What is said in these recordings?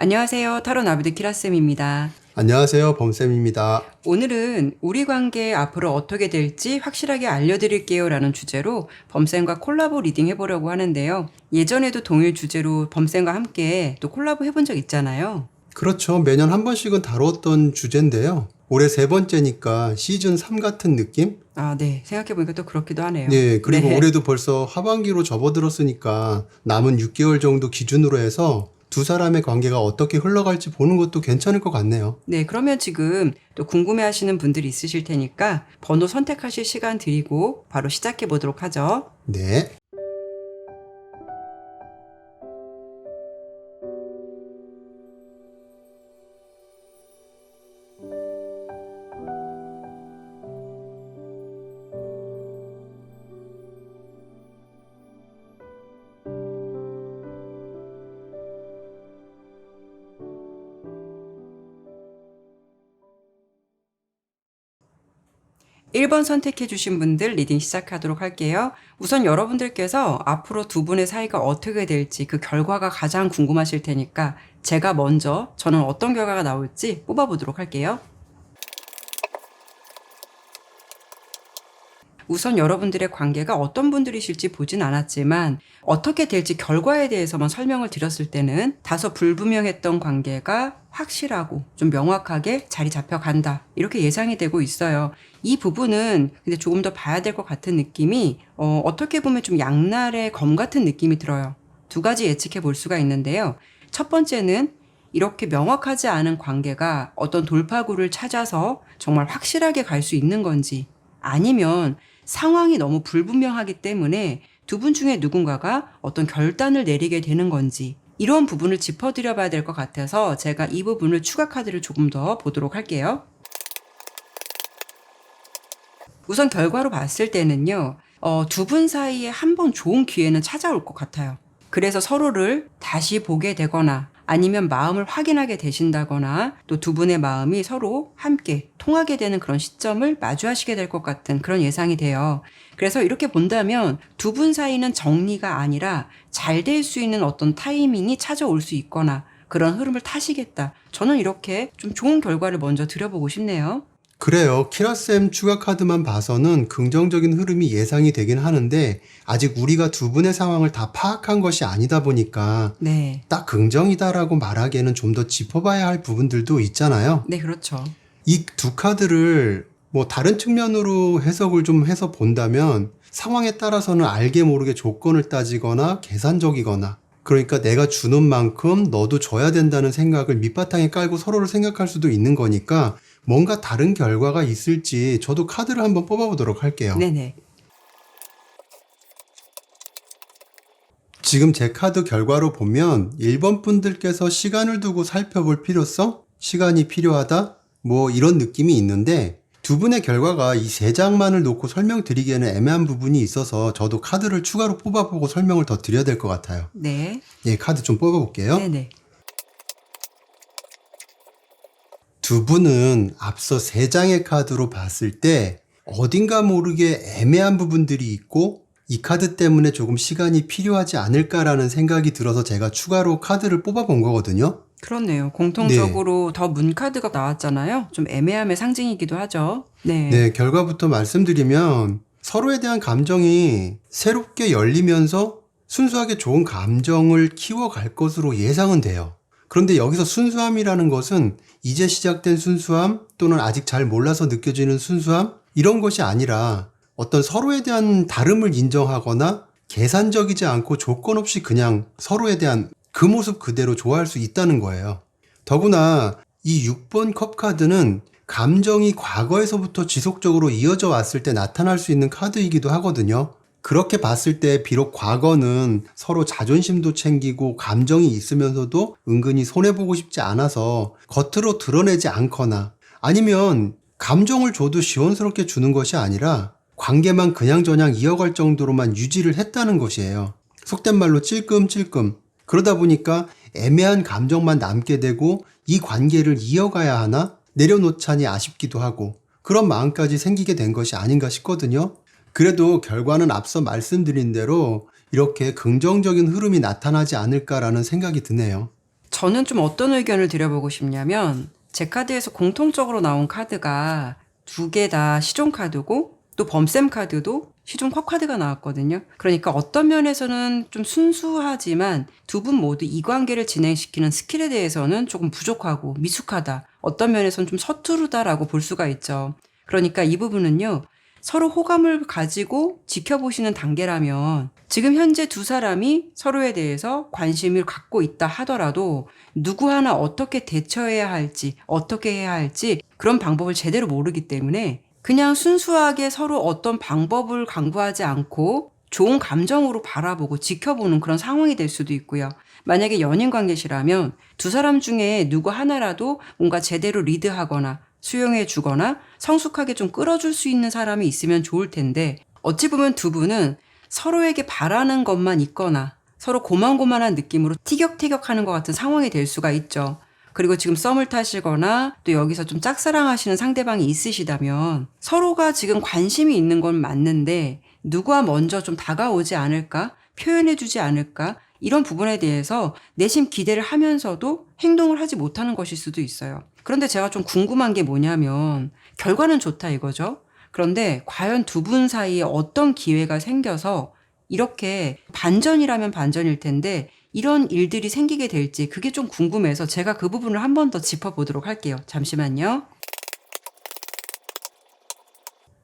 안녕하세요. 타로 나비드 키라쌤입니다. 안녕하세요, 범쌤입니다. 오늘은 우리 관계 앞으로 어떻게 될지 확실하게 알려드릴게요 라는 주제로 범쌤과 콜라보 리딩 해보려고 하는데요. 예전에도 동일 주제로 범쌤과 함께 또 콜라보 해본 적 있잖아요. 그렇죠. 매년 한 번씩은 다뤘던 주제인데요. 올해 세 번째니까 시즌 3 같은 느낌? 아, 네. 생각해보니까 또 그렇기도 하네요. 네, 그리고 네. 올해도 벌써 하반기로 접어들었으니까 남은 6개월 정도 기준으로 해서 두 사람의 관계가 어떻게 흘러갈지 보는 것도 괜찮을 것 같네요. 네, 그러면 지금 또 궁금해 하시는 분들이 있으실 테니까 번호 선택하실 시간 드리고 바로 시작해 보도록 하죠. 네. 일 번 선택해 주신 분들 리딩 시작하도록 할게요. 우선 여러분들께서 앞으로 두 분의 사이가 어떻게 될지 그 결과가 가장 궁금하실 테니까 제가 먼저 저는 어떤 결과가 나올지 뽑아보도록 할게요. 우선 여러분들의 관계가 어떤 분들이실지 보진 않았지만 어떻게 될지 결과에 대해서만 설명을 드렸을 때는 다소 불분명했던 관계가 확실하고 좀 명확하게 자리 잡혀간다 이렇게 예상이 되고 있어요. 이 부분은 근데 조금 더 봐야 될 것 같은 느낌이 어떻게 보면 좀 양날의 검 같은 느낌이 들어요. 두 가지 예측해 볼 수가 있는데요. 첫 번째는 이렇게 명확하지 않은 관계가 어떤 돌파구를 찾아서 정말 확실하게 갈 수 있는 건지 아니면 상황이 너무 불분명하기 때문에 두 분 중에 누군가가 어떤 결단을 내리게 되는 건지 이런 부분을 짚어드려 봐야 될 것 같아서 제가 이 부분을 추가 카드를 조금 더 보도록 할게요. 우선 결과로 봤을 때는요. 두 분 사이에 한 번 좋은 기회는 찾아올 것 같아요. 그래서 서로를 다시 보게 되거나 아니면 마음을 확인하게 되신다거나 또 두 분의 마음이 서로 함께 통하게 되는 그런 시점을 마주하시게 될 것 같은 그런 예상이 돼요. 그래서 이렇게 본다면 두 분 사이는 정리가 아니라 잘 될 수 있는 어떤 타이밍이 찾아올 수 있거나 그런 흐름을 타시겠다. 저는 이렇게 좀 좋은 결과를 먼저 드려보고 싶네요. 그래요. 키라쌤 추가 카드만 봐서는 긍정적인 흐름이 예상이 되긴 하는데 아직 우리가 두 분의 상황을 다 파악한 것이 아니다 보니까 네. 딱 긍정이다라고 말하기에는 좀 더 짚어봐야 할 부분들도 있잖아요. 네, 그렇죠. 이 두 카드를 뭐 다른 측면으로 해석을 좀 해서 본다면 상황에 따라서는 알게 모르게 조건을 따지거나 계산적이거나 그러니까 내가 주는 만큼 너도 줘야 된다는 생각을 밑바탕에 깔고 서로를 생각할 수도 있는 거니까 뭔가 다른 결과가 있을지 저도 카드를 한번 뽑아보도록 할게요. 네네. 지금 제 카드 결과로 보면 1번 분들께서 시간을 두고 살펴볼 필요성? 시간이 필요하다? 뭐 이런 느낌이 있는데 두 분의 결과가 이 세 장만을 놓고 설명드리기에는 애매한 부분이 있어서 저도 카드를 추가로 뽑아보고 설명을 더 드려야 될 것 같아요. 네. 예, 카드 좀 뽑아볼게요. 네네. 두 분은 앞서 세 장의 카드로 봤을 때 어딘가 모르게 애매한 부분들이 있고 이 카드 때문에 조금 시간이 필요하지 않을까라는 생각이 들어서 제가 추가로 카드를 뽑아본 거거든요. 그렇네요. 공통적으로 더 문카드가 나왔잖아요. 좀 애매함의 상징이기도 하죠. 네. 네, 결과부터 말씀드리면 서로에 대한 감정이 새롭게 열리면서 순수하게 좋은 감정을 키워갈 것으로 예상은 돼요. 그런데 여기서 순수함이라는 것은 이제 시작된 순수함 또는 아직 잘 몰라서 느껴지는 순수함 이런 것이 아니라 어떤 서로에 대한 다름을 인정하거나 계산적이지 않고 조건 없이 그냥 서로에 대한 그 모습 그대로 좋아할 수 있다는 거예요. 더구나 이 6번 컵 카드는 감정이 과거에서부터 지속적으로 이어져 왔을 때 나타날 수 있는 카드이기도 하거든요. 그렇게 봤을 때 비록 과거는 서로 자존심도 챙기고 감정이 있으면서도 은근히 손해보고 싶지 않아서 겉으로 드러내지 않거나 아니면 감정을 줘도 시원스럽게 주는 것이 아니라 관계만 그냥저냥 이어갈 정도로만 유지를 했다는 것이에요. 속된 말로 찔끔찔끔. 그러다 보니까 애매한 감정만 남게 되고 이 관계를 이어가야 하나 내려놓자니 아쉽기도 하고 그런 마음까지 생기게 된 것이 아닌가 싶거든요. 그래도 결과는 앞서 말씀드린 대로 이렇게 긍정적인 흐름이 나타나지 않을까라는 생각이 드네요. 저는 좀 어떤 의견을 드려보고 싶냐면 제 카드에서 공통적으로 나온 카드가 두 개 다 시종 카드고 또 범쌤 카드도 시종 컵 카드가 나왔거든요. 그러니까 어떤 면에서는 좀 순수하지만 두 분 모두 이 관계를 진행시키는 스킬에 대해서는 조금 부족하고 미숙하다. 어떤 면에서는 좀 서투르다라고 볼 수가 있죠. 그러니까 이 부분은요. 서로 호감을 가지고 지켜보시는 단계라면 지금 현재 두 사람이 서로에 대해서 관심을 갖고 있다 하더라도 누구 하나 어떻게 대처해야 할지, 어떻게 해야 할지 그런 방법을 제대로 모르기 때문에 그냥 순수하게 서로 어떤 방법을 강구하지 않고 좋은 감정으로 바라보고 지켜보는 그런 상황이 될 수도 있고요. 만약에 연인 관계시라면 두 사람 중에 누구 하나라도 뭔가 제대로 리드하거나 수용해 주거나 성숙하게 좀 끌어줄 수 있는 사람이 있으면 좋을 텐데 어찌 보면 두 분은 서로에게 바라는 것만 있거나 서로 고만고만한 느낌으로 티격태격하는 것 같은 상황이 될 수가 있죠. 그리고 지금 썸을 타시거나 또 여기서 좀 짝사랑하시는 상대방이 있으시다면 서로가 지금 관심이 있는 건 맞는데 누구와 먼저 좀 다가오지 않을까? 표현해주지 않을까? 이런 부분에 대해서 내심 기대를 하면서도 행동을 하지 못하는 것일 수도 있어요. 그런데 제가 좀 궁금한 게 뭐냐면 결과는 좋다 이거죠. 그런데 과연 두 분 사이에 어떤 기회가 생겨서 이렇게 반전이라면 반전일 텐데 이런 일들이 생기게 될지 그게 좀 궁금해서 제가 그 부분을 한 번 더 짚어보도록 할게요. 잠시만요.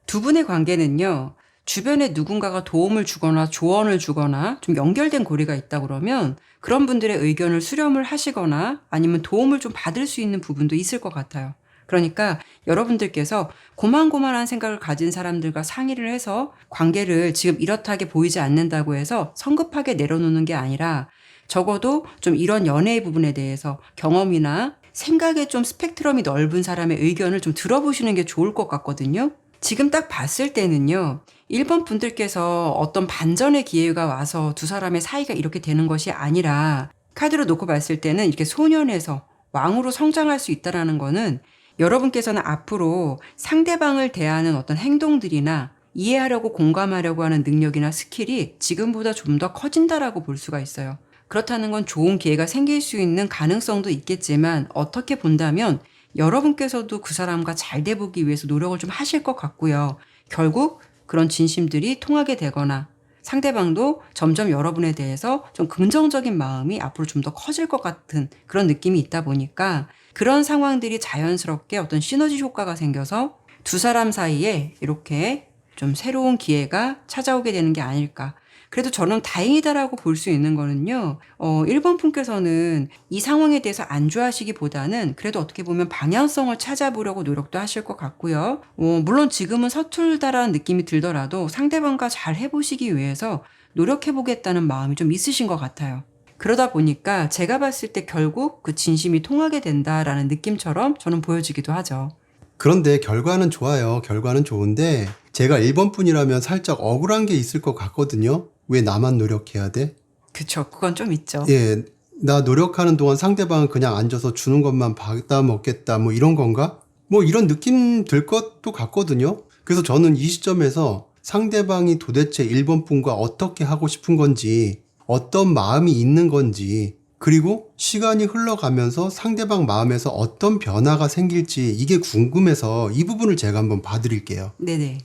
두 분의 관계는요. 주변에 누군가가 도움을 주거나 조언을 주거나 좀 연결된 고리가 있다 그러면 그런 분들의 의견을 수렴을 하시거나 아니면 도움을 좀 받을 수 있는 부분도 있을 것 같아요. 그러니까 여러분들께서 고만고만한 생각을 가진 사람들과 상의를 해서 관계를 지금 이렇다게 보이지 않는다고 해서 성급하게 내려놓는 게 아니라 적어도 좀 이런 연애의 부분에 대해서 경험이나 생각에 좀 스펙트럼이 넓은 사람의 의견을 좀 들어보시는 게 좋을 것 같거든요. 지금 딱 봤을 때는요. 1번 분들께서 어떤 반전의 기회가 와서 두 사람의 사이가 이렇게 되는 것이 아니라 카드로 놓고 봤을 때는 이렇게 소년에서 왕으로 성장할 수 있다는 거는 여러분께서는 앞으로 상대방을 대하는 어떤 행동들이나 이해하려고 공감하려고 하는 능력이나 스킬이 지금보다 좀 더 커진다라고 볼 수가 있어요. 그렇다는 건 좋은 기회가 생길 수 있는 가능성도 있겠지만 어떻게 본다면 여러분께서도 그 사람과 잘 돼보기 위해서 노력을 좀 하실 것 같고요. 결국 그런 진심들이 통하게 되거나 상대방도 점점 여러분에 대해서 좀 긍정적인 마음이 앞으로 좀 더 커질 것 같은 그런 느낌이 있다 보니까 그런 상황들이 자연스럽게 어떤 시너지 효과가 생겨서 두 사람 사이에 이렇게 좀 새로운 기회가 찾아오게 되는 게 아닐까. 그래도 저는 다행이다라고 볼 수 있는 거는요. 1번 분께서는 이 상황에 대해서 안주하시기보다는 그래도 어떻게 보면 방향성을 찾아보려고 노력도 하실 것 같고요. 물론 지금은 서툴다라는 느낌이 들더라도 상대방과 잘 해보시기 위해서 노력해보겠다는 마음이 좀 있으신 것 같아요. 그러다 보니까 제가 봤을 때 결국 그 진심이 통하게 된다라는 느낌처럼 저는 보여지기도 하죠. 그런데 결과는 좋아요. 결과는 좋은데 제가 1번 분이라면 살짝 억울한 게 있을 것 같거든요. 왜 나만 노력해야 돼? 그쵸. 그건 좀 있죠. 예, 나 노력하는 동안 상대방은 그냥 앉아서 주는 것만 받아 먹겠다 뭐 이런 건가? 뭐 이런 느낌 들 것도 같거든요. 그래서 저는 이 시점에서 상대방이 도대체 1번 분과 어떻게 하고 싶은 건지 어떤 마음이 있는 건지 그리고 시간이 흘러가면서 상대방 마음에서 어떤 변화가 생길지 이게 궁금해서 이 부분을 제가 한번 봐드릴게요. 네네.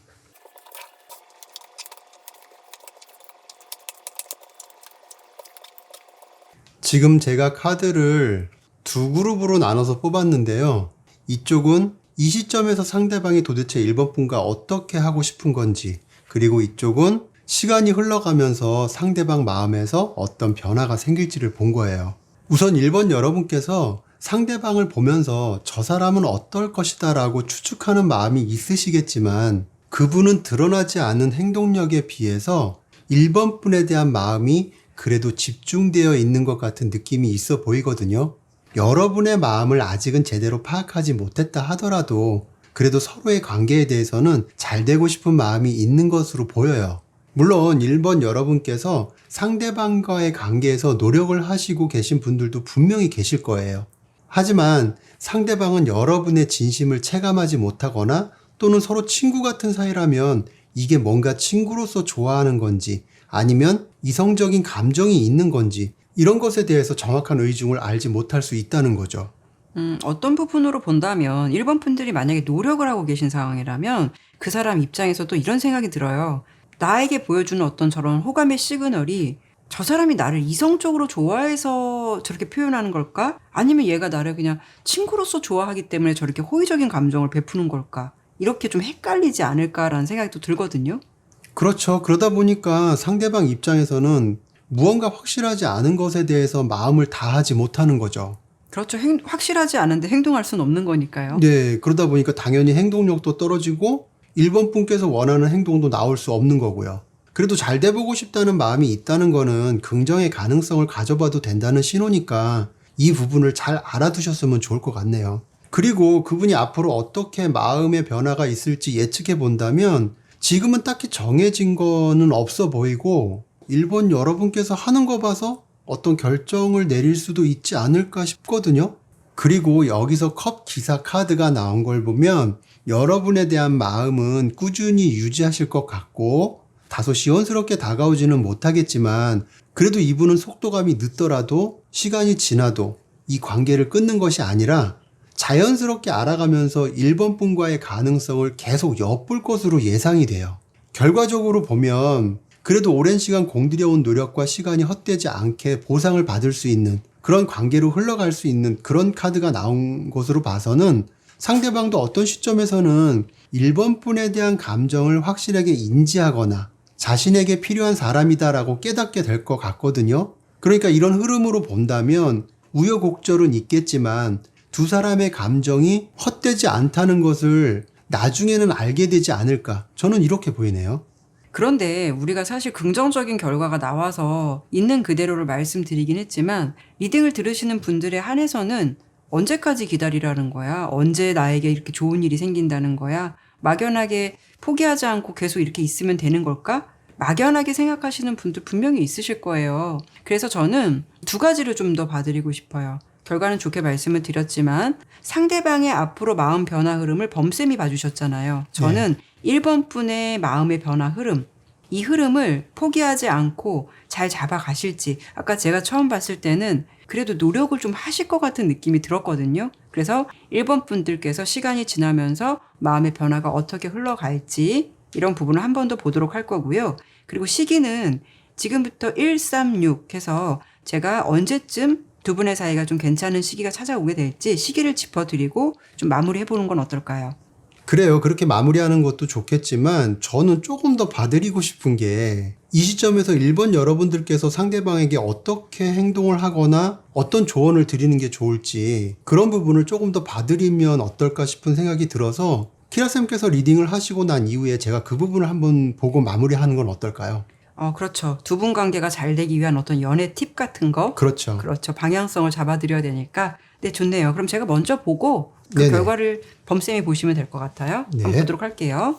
지금 제가 카드를 두 그룹으로 나눠서 뽑았는데요. 이쪽은 이 시점에서 상대방이 도대체 1번 분과 어떻게 하고 싶은 건지, 그리고 이쪽은 시간이 흘러가면서 상대방 마음에서 어떤 변화가 생길지를 본 거예요. 우선 1번 여러분께서 상대방을 보면서 저 사람은 어떨 것이다 라고 추측하는 마음이 있으시겠지만 그분은 드러나지 않은 행동력에 비해서 1번 분에 대한 마음이 그래도 집중되어 있는 것 같은 느낌이 있어 보이거든요. 여러분의 마음을 아직은 제대로 파악하지 못했다 하더라도 그래도 서로의 관계에 대해서는 잘 되고 싶은 마음이 있는 것으로 보여요. 물론 1번 여러분께서 상대방과의 관계에서 노력을 하시고 계신 분들도 분명히 계실 거예요. 하지만 상대방은 여러분의 진심을 체감하지 못하거나 또는 서로 친구 같은 사이라면 이게 뭔가 친구로서 좋아하는 건지 아니면 이성적인 감정이 있는 건지 이런 것에 대해서 정확한 의중을 알지 못할 수 있다는 거죠. 어떤 부분으로 본다면 1번 분들이 만약에 노력을 하고 계신 상황이라면 그 사람 입장에서도 이런 생각이 들어요. 나에게 보여주는 어떤 저런 호감의 시그널이 저 사람이 나를 이성적으로 좋아해서 저렇게 표현하는 걸까? 아니면 얘가 나를 그냥 친구로서 좋아하기 때문에 저렇게 호의적인 감정을 베푸는 걸까? 이렇게 좀 헷갈리지 않을까라는 생각이 또 들거든요. 그렇죠. 그러다 보니까 상대방 입장에서는 무언가 확실하지 않은 것에 대해서 마음을 다하지 못하는 거죠. 그렇죠. 확실하지 않은데 행동할 수는 없는 거니까요. 네, 그러다 보니까 당연히 행동력도 떨어지고 1번 분께서 원하는 행동도 나올 수 없는 거고요. 그래도 잘 돼보고 싶다는 마음이 있다는 거는 긍정의 가능성을 가져봐도 된다는 신호니까 이 부분을 잘 알아두셨으면 좋을 것 같네요. 그리고 그분이 앞으로 어떻게 마음의 변화가 있을지 예측해 본다면 지금은 딱히 정해진 거는 없어 보이고 1번 여러분께서 하는 거 봐서 어떤 결정을 내릴 수도 있지 않을까 싶거든요. 그리고 여기서 컵 기사 카드가 나온 걸 보면 여러분에 대한 마음은 꾸준히 유지하실 것 같고 다소 시원스럽게 다가오지는 못하겠지만 그래도 이분은 속도감이 늦더라도 시간이 지나도 이 관계를 끊는 것이 아니라 자연스럽게 알아가면서 1번 분과의 가능성을 계속 엿볼 것으로 예상이 돼요. 결과적으로 보면 그래도 오랜 시간 공들여온 노력과 시간이 헛되지 않게 보상을 받을 수 있는 그런 관계로 흘러갈 수 있는 그런 카드가 나온 것으로 봐서는 상대방도 어떤 시점에서는 1번 분에 대한 감정을 확실하게 인지하거나 자신에게 필요한 사람이다라고 깨닫게 될 것 같거든요. 그러니까 이런 흐름으로 본다면 우여곡절은 있겠지만 두 사람의 감정이 헛되지 않다는 것을 나중에는 알게 되지 않을까. 저는 이렇게 보이네요. 그런데 우리가 사실 긍정적인 결과가 나와서 있는 그대로를 말씀드리긴 했지만 리딩을 들으시는 분들에 한해서는 언제까지 기다리라는 거야? 언제 나에게 이렇게 좋은 일이 생긴다는 거야? 막연하게 포기하지 않고 계속 이렇게 있으면 되는 걸까? 막연하게 생각하시는 분들 분명히 있으실 거예요. 그래서 저는 두 가지를 좀 더 봐드리고 싶어요. 결과는 좋게 말씀을 드렸지만 상대방의 앞으로 마음 변화 흐름을 범쌤이 봐주셨잖아요. 저는 1번 분의 마음의 변화 흐름, 이 흐름을 포기하지 않고 잘 잡아가실지 아까 제가 처음 봤을 때는 그래도 노력을 좀 하실 것 같은 느낌이 들었거든요. 그래서 1번 분들께서 시간이 지나면서 마음의 변화가 어떻게 흘러갈지 이런 부분을 한 번 더 보도록 할 거고요. 그리고 시기는 지금부터 136 해서 제가 언제쯤 두 분의 사이가 좀 괜찮은 시기가 찾아오게 될지 시기를 짚어드리고 좀 마무리해보는 건 어떨까요? 그래요. 그렇게 마무리하는 것도 좋겠지만 저는 조금 더 봐드리고 싶은 게 이 시점에서 1번 여러분들께서 상대방에게 어떻게 행동을 하거나 어떤 조언을 드리는 게 좋을지 그런 부분을 조금 더 봐드리면 어떨까 싶은 생각이 들어서 키라쌤께서 리딩을 하시고 난 이후에 제가 그 부분을 한번 보고 마무리하는 건 어떨까요? 그렇죠. 두 분 관계가 잘 되기 위한 어떤 연애 팁 같은 거. 그렇죠. 그렇죠. 방향성을 잡아드려야 되니까. 네, 좋네요. 그럼 제가 먼저 보고 그 네네. 결과를 범쌤이 보시면 될 것 같아요. 네. 한번 보도록 할게요.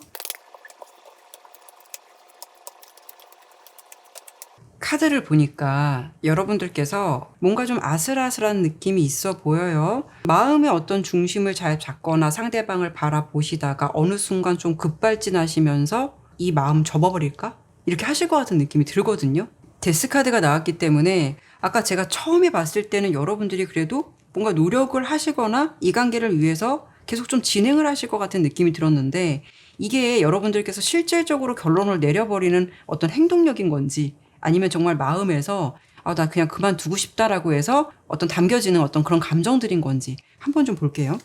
카드를 보니까 여러분들께서 뭔가 좀 아슬아슬한 느낌이 있어 보여요. 마음의 어떤 중심을 잘 잡거나 상대방을 바라보시다가 어느 순간 좀 급발진하시면서 이 마음 접어버릴까? 이렇게 하실 것 같은 느낌이 들거든요. 데스 카드가 나왔기 때문에 아까 제가 처음에 봤을 때는 여러분들이 그래도 뭔가 노력을 하시거나 이 관계를 위해서 계속 좀 진행을 하실 것 같은 느낌이 들었는데 이게 여러분들께서 실질적으로 결론을 내려버리는 어떤 행동력인 건지 아니면 정말 마음에서 나 그냥 그만두고 싶다라고 해서 어떤 담겨지는 어떤 그런 감정들인 건지 한번 좀 볼게요.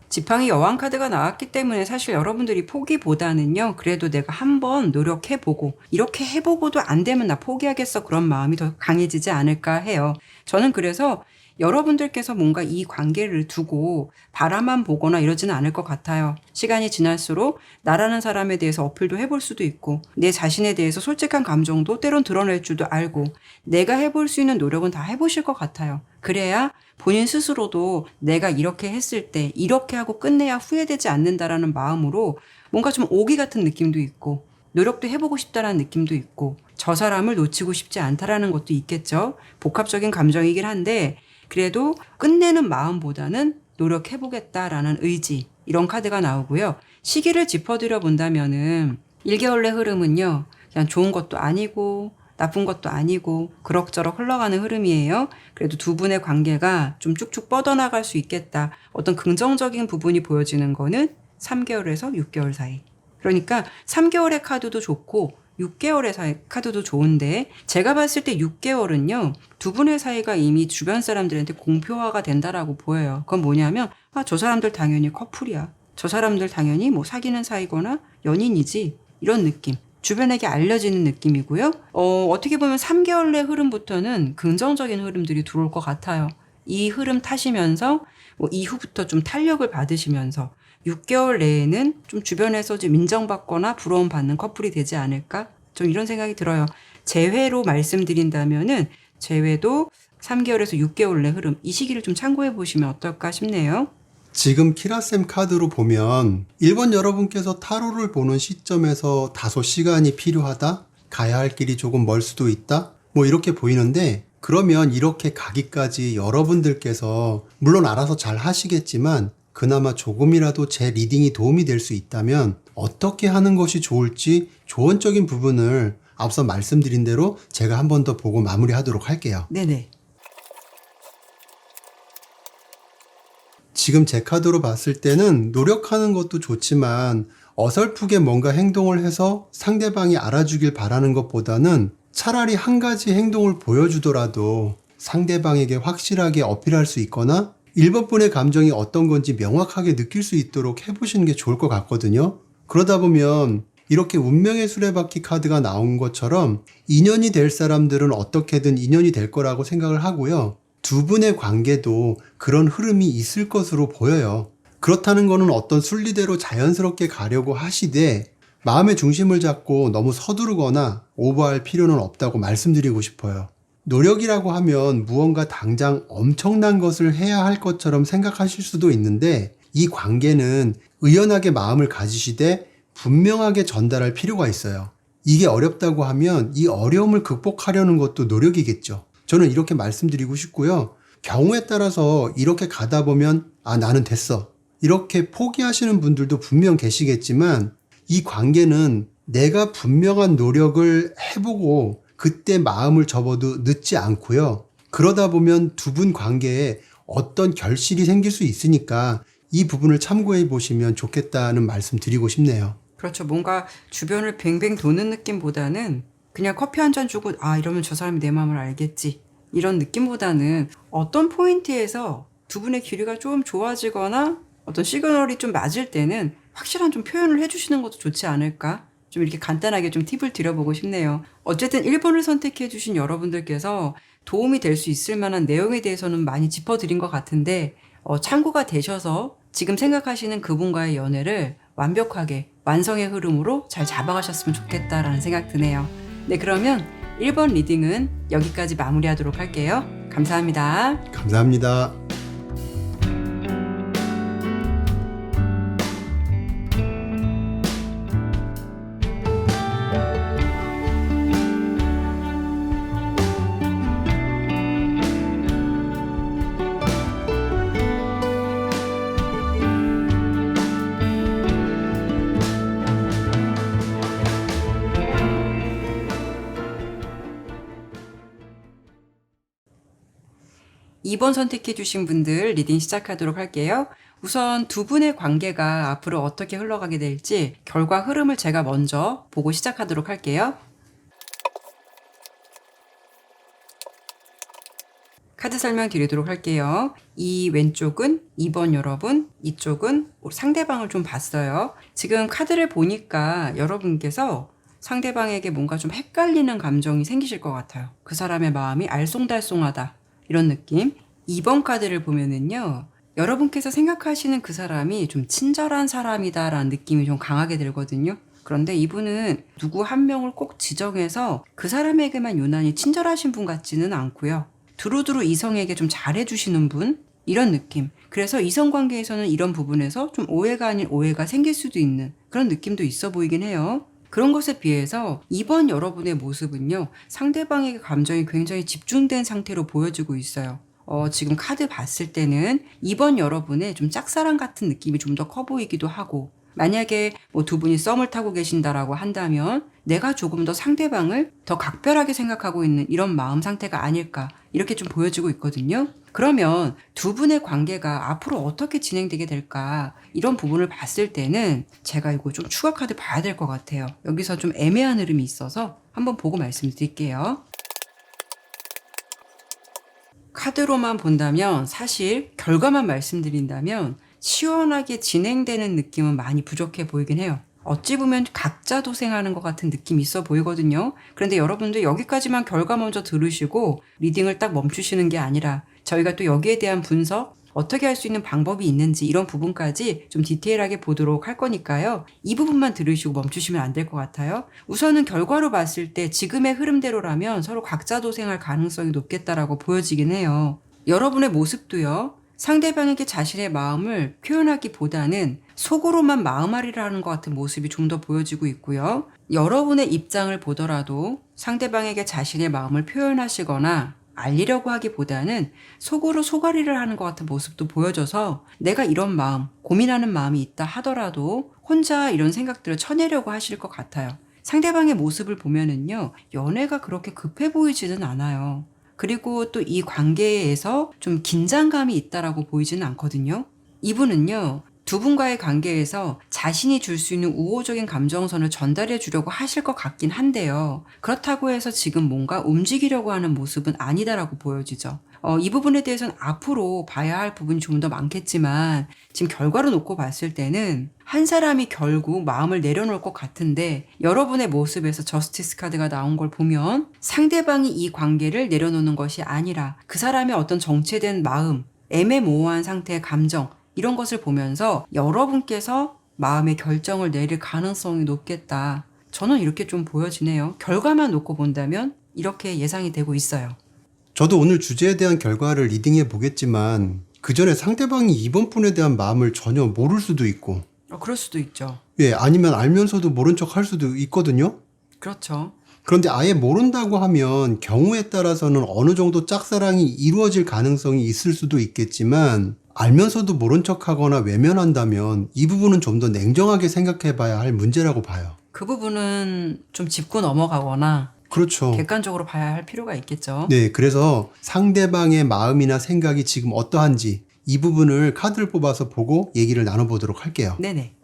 지팡이 여왕 카드가 나왔기 때문에 사실 여러분들이 포기보다는요. 그래도 내가 한번 노력해보고 이렇게 해보고도 안 되면 나 포기하겠어 그런 마음이 더 강해지지 않을까 해요. 저는 그래서 여러분들께서 뭔가 이 관계를 두고 바라만 보거나 이러지는 않을 것 같아요. 시간이 지날수록 나라는 사람에 대해서 어필도 해볼 수도 있고 내 자신에 대해서 솔직한 감정도 때론 드러낼 줄도 알고 내가 해볼 수 있는 노력은 다 해보실 것 같아요. 그래야 본인 스스로도 내가 이렇게 했을 때 이렇게 하고 끝내야 후회되지 않는다라는 마음으로 뭔가 좀 오기 같은 느낌도 있고 노력도 해보고 싶다라는 느낌도 있고 저 사람을 놓치고 싶지 않다라는 것도 있겠죠. 복합적인 감정이긴 한데 그래도 끝내는 마음보다는 노력해보겠다라는 의지 이런 카드가 나오고요. 시기를 짚어드려 본다면은 1개월 내 흐름은요. 그냥 좋은 것도 아니고 나쁜 것도 아니고 그럭저럭 흘러가는 흐름이에요. 그래도 두 분의 관계가 좀 쭉쭉 뻗어나갈 수 있겠다. 어떤 긍정적인 부분이 보여지는 거는 3개월에서 6개월 사이. 그러니까 3개월의 카드도 좋고 6개월의 카드도 좋은데 제가 봤을 때 6개월은요. 두 분의 사이가 이미 주변 사람들한테 공표화가 된다라고 보여요. 그건 뭐냐면 저 사람들 당연히 커플이야. 저 사람들 당연히 뭐 사귀는 사이거나 연인이지. 이런 느낌. 주변에게 알려지는 느낌이고요. 어떻게 보면 3개월 내 흐름부터는 긍정적인 흐름들이 들어올 것 같아요. 이 흐름 타시면서 이후부터 좀 탄력을 받으시면서 6개월 내에는 좀 주변에서 좀 인정받거나 부러움 받는 커플이 되지 않을까? 좀 이런 생각이 들어요. 재회로 말씀드린다면은 재회도 3개월에서 6개월 내 흐름, 이 시기를 좀 참고해 보시면 어떨까 싶네요. 지금 키라쌤 카드로 보면 1번 여러분께서 타로를 보는 시점에서 다소 시간이 필요하다? 가야 할 길이 조금 멀 수도 있다? 뭐 이렇게 보이는데 그러면 이렇게 가기까지 여러분들께서 물론 알아서 잘 하시겠지만 그나마 조금이라도 제 리딩이 도움이 될 수 있다면 어떻게 하는 것이 좋을지 조언적인 부분을 앞서 말씀드린 대로 제가 한 번 더 보고 마무리하도록 할게요. 네네. 지금 제 카드로 봤을 때는 노력하는 것도 좋지만 어설프게 뭔가 행동을 해서 상대방이 알아주길 바라는 것보다는 차라리 한 가지 행동을 보여주더라도 상대방에게 확실하게 어필할 수 있거나 1번 분의 감정이 어떤 건지 명확하게 느낄 수 있도록 해보시는 게 좋을 것 같거든요. 그러다 보면 이렇게 운명의 수레바퀴 카드가 나온 것처럼 인연이 될 사람들은 어떻게든 인연이 될 거라고 생각을 하고요. 두 분의 관계도 그런 흐름이 있을 것으로 보여요. 그렇다는 거는 어떤 순리대로 자연스럽게 가려고 하시되 마음의 중심을 잡고 너무 서두르거나 오버할 필요는 없다고 말씀드리고 싶어요. 노력이라고 하면 무언가 당장 엄청난 것을 해야 할 것처럼 생각하실 수도 있는데 이 관계는 의연하게 마음을 가지시되 분명하게 전달할 필요가 있어요. 이게 어렵다고 하면 이 어려움을 극복하려는 것도 노력이겠죠. 저는 이렇게 말씀드리고 싶고요. 경우에 따라서 이렇게 가다 보면 나는 됐어. 이렇게 포기하시는 분들도 분명 계시겠지만 이 관계는 내가 분명한 노력을 해보고 그때 마음을 접어도 늦지 않고요. 그러다 보면 두 분 관계에 어떤 결실이 생길 수 있으니까 이 부분을 참고해 보시면 좋겠다는 말씀 드리고 싶네요. 그렇죠. 뭔가 주변을 뱅뱅 도는 느낌보다는 그냥 커피 한 잔 주고 이러면 저 사람이 내 마음을 알겠지. 이런 느낌보다는 어떤 포인트에서 두 분의 길이가 좀 좋아지거나 어떤 시그널이 좀 맞을 때는 확실한 좀 표현을 해주시는 것도 좋지 않을까? 좀 이렇게 간단하게 좀 팁을 드려보고 싶네요. 어쨌든 1번을 선택해 주신 여러분들께서 도움이 될 수 있을 만한 내용에 대해서는 많이 짚어드린 것 같은데 참고가 되셔서 지금 생각하시는 그분과의 연애를 완벽하게 완성의 흐름으로 잘 잡아가셨으면 좋겠다라는 생각 드네요. 네, 그러면 1번 리딩은 여기까지 마무리하도록 할게요. 감사합니다. 감사합니다. 2번 선택해 주신 분들 리딩 시작하도록 할게요. 우선 두 분의 관계가 앞으로 어떻게 흘러가게 될지 결과 흐름을 제가 먼저 보고 시작하도록 할게요. 카드 설명 드리도록 할게요. 이 왼쪽은 2번 여러분, 이쪽은 상대방을 좀 봤어요. 지금 카드를 보니까 여러분께서 상대방에게 뭔가 좀 헷갈리는 감정이 생기실 것 같아요. 그 사람의 마음이 알쏭달쏭하다. 이런 느낌. 2번 카드를 보면은요. 여러분께서 생각하시는 그 사람이 좀 친절한 사람이다라는 느낌이 좀 강하게 들거든요. 그런데 이분은 누구 한 명을 꼭 지정해서 그 사람에게만 유난히 친절하신 분 같지는 않고요. 두루두루 이성에게 좀 잘해주시는 분? 이런 느낌. 그래서 이성관계에서는 이런 부분에서 좀 오해가 아닌 오해가 생길 수도 있는 그런 느낌도 있어 보이긴 해요. 그런 것에 비해서 이번 여러분의 모습은요. 상대방에게 감정이 굉장히 집중된 상태로 보여지고 있어요. 지금 카드 봤을 때는 이번 여러분의 좀 짝사랑 같은 느낌이 좀 더 커 보이기도 하고 만약에 뭐 두 분이 썸을 타고 계신다라고 한다면 내가 조금 더 상대방을 더 각별하게 생각하고 있는 이런 마음 상태가 아닐까 이렇게 좀 보여지고 있거든요. 그러면 두 분의 관계가 앞으로 어떻게 진행되게 될까 이런 부분을 봤을 때는 제가 이거 좀 추가 카드 봐야 될 것 같아요. 여기서 좀 애매한 흐름이 있어서 한번 보고 말씀드릴게요. 카드로만 본다면 사실 결과만 말씀드린다면 시원하게 진행되는 느낌은 많이 부족해 보이긴 해요. 어찌 보면 각자 도생하는 것 같은 느낌이 있어 보이거든요. 그런데 여러분들 여기까지만 결과 먼저 들으시고 리딩을 딱 멈추시는 게 아니라 저희가 또 여기에 대한 분석, 어떻게 할 수 있는 방법이 있는지 이런 부분까지 좀 디테일하게 보도록 할 거니까요. 이 부분만 들으시고 멈추시면 안 될 것 같아요. 우선은 결과로 봤을 때 지금의 흐름대로라면 서로 각자 도생할 가능성이 높겠다라고 보여지긴 해요. 여러분의 모습도요. 상대방에게 자신의 마음을 표현하기보다는 속으로만 마음앓이를 하는 것 같은 모습이 좀 더 보여지고 있고요. 여러분의 입장을 보더라도 상대방에게 자신의 마음을 표현하시거나 알리려고 하기보다는 속으로 속앓이를 하는 것 같은 모습도 보여져서 내가 이런 마음, 고민하는 마음이 있다 하더라도 혼자 이런 생각들을 쳐내려고 하실 것 같아요. 상대방의 모습을 보면은요, 연애가 그렇게 급해 보이지는 않아요. 그리고 또 이 관계에서 좀 긴장감이 있다라고 보이지는 않거든요. 이분은요, 두 분과의 관계에서 자신이 줄 수 있는 우호적인 감정선을 전달해 주려고 하실 것 같긴 한데요. 그렇다고 해서 지금 뭔가 움직이려고 하는 모습은 아니다라고 보여지죠. 이 부분에 대해서는 앞으로 봐야 할 부분이 좀 더 많겠지만 지금 결과로 놓고 봤을 때는 한 사람이 결국 마음을 내려놓을 것 같은데 여러분의 모습에서 저스티스 카드가 나온 걸 보면 상대방이 이 관계를 내려놓는 것이 아니라 그 사람의 어떤 정체된 마음, 애매모호한 상태의 감정 이런 것을 보면서 여러분께서 마음의 결정을 내릴 가능성이 높겠다. 저는 이렇게 좀 보여지네요. 결과만 놓고 본다면 이렇게 예상이 되고 있어요. 저도 오늘 주제에 대한 결과를 리딩해 보겠지만 그 전에 상대방이 이번 분에 대한 마음을 전혀 모를 수도 있고 그럴 수도 있죠. 예, 아니면 알면서도 모른 척 할 수도 있거든요. 그렇죠. 그런데 아예 모른다고 하면 경우에 따라서는 어느 정도 짝사랑이 이루어질 가능성이 있을 수도 있겠지만 알면서도 모른 척하거나 외면한다면 이 부분은 좀 더 냉정하게 생각해 봐야 할 문제라고 봐요. 그 부분은 좀 짚고 넘어가거나 그렇죠. 객관적으로 봐야 할 필요가 있겠죠. 네, 그래서 상대방의 마음이나 생각이 지금 어떠한지 이 부분을 카드를 뽑아서 보고 얘기를 나눠보도록 할게요. 네네.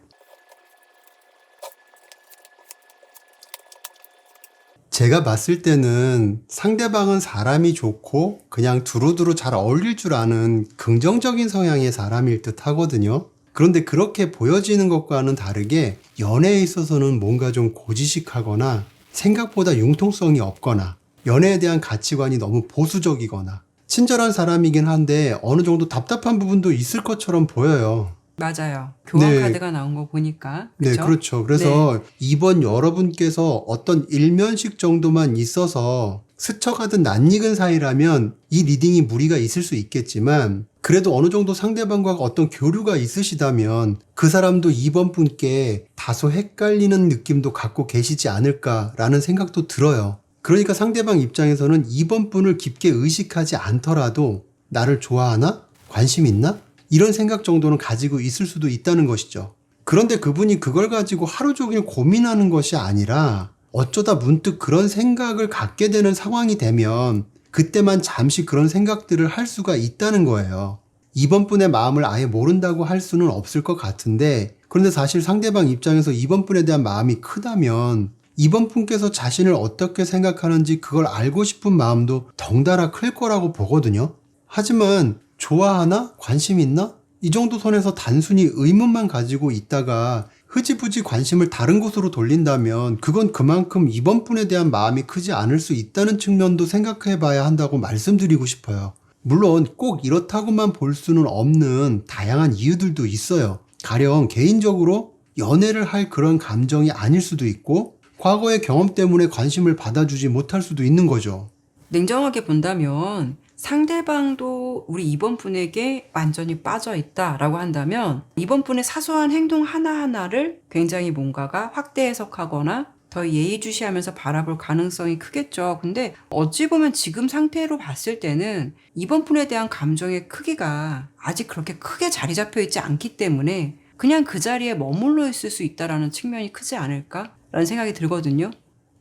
제가 봤을 때는 상대방은 사람이 좋고 그냥 두루두루 잘 어울릴 줄 아는 긍정적인 성향의 사람일 듯 하거든요. 그런데 그렇게 보여지는 것과는 다르게 연애에 있어서는 뭔가 좀 고지식하거나 생각보다 융통성이 없거나 연애에 대한 가치관이 너무 보수적이거나 친절한 사람이긴 한데 어느 정도 답답한 부분도 있을 것처럼 보여요. 맞아요. 교환 네. 카드가 나온 거 보니까. 네, 그쵸? 그렇죠. 그래서 이번 여러분께서 어떤 일면식 정도만 있어서 스쳐가든 낯익은 사이라면 이 리딩이 무리가 있을 수 있겠지만 그래도 어느 정도 상대방과 어떤 교류가 있으시다면 그 사람도 이번 분께 다소 헷갈리는 느낌도 갖고 계시지 않을까라는 생각도 들어요. 그러니까 상대방 입장에서는 이번 분을 깊게 의식하지 않더라도 나를 좋아하나? 관심 있나? 이런 생각 정도는 가지고 있을 수도 있다는 것이죠. 그런데 그분이 그걸 가지고 하루 종일 고민하는 것이 아니라 어쩌다 문득 그런 생각을 갖게 되는 상황이 되면 그때만 잠시 그런 생각들을 할 수가 있다는 거예요. 이번 분의 마음을 아예 모른다고 할 수는 없을 것 같은데 그런데 사실 상대방 입장에서 이번 분에 대한 마음이 크다면 이번 분께서 자신을 어떻게 생각하는지 그걸 알고 싶은 마음도 덩달아 클 거라고 보거든요. 하지만 좋아하나? 관심 있나? 이 정도 선에서 단순히 의문만 가지고 있다가 흐지부지 관심을 다른 곳으로 돌린다면 그건 그만큼 이번 분에 대한 마음이 크지 않을 수 있다는 측면도 생각해 봐야 한다고 말씀드리고 싶어요. 물론 꼭 이렇다고만 볼 수는 없는 다양한 이유들도 있어요. 가령 개인적으로 연애를 할 그런 감정이 아닐 수도 있고 과거의 경험 때문에 관심을 받아주지 못할 수도 있는 거죠. 냉정하게 본다면 상대방도 우리 이번 분에게 완전히 빠져 있다라고 한다면 이번 분의 사소한 행동 하나하나를 굉장히 뭔가가 확대 해석하거나 더 예의주시하면서 바라볼 가능성이 크겠죠. 근데 어찌 보면 지금 상태로 봤을 때는 이번 분에 대한 감정의 크기가 아직 그렇게 크게 자리 잡혀 있지 않기 때문에 그냥 그 자리에 머물러 있을 수 있다라는 측면이 크지 않을까라는 생각이 들거든요.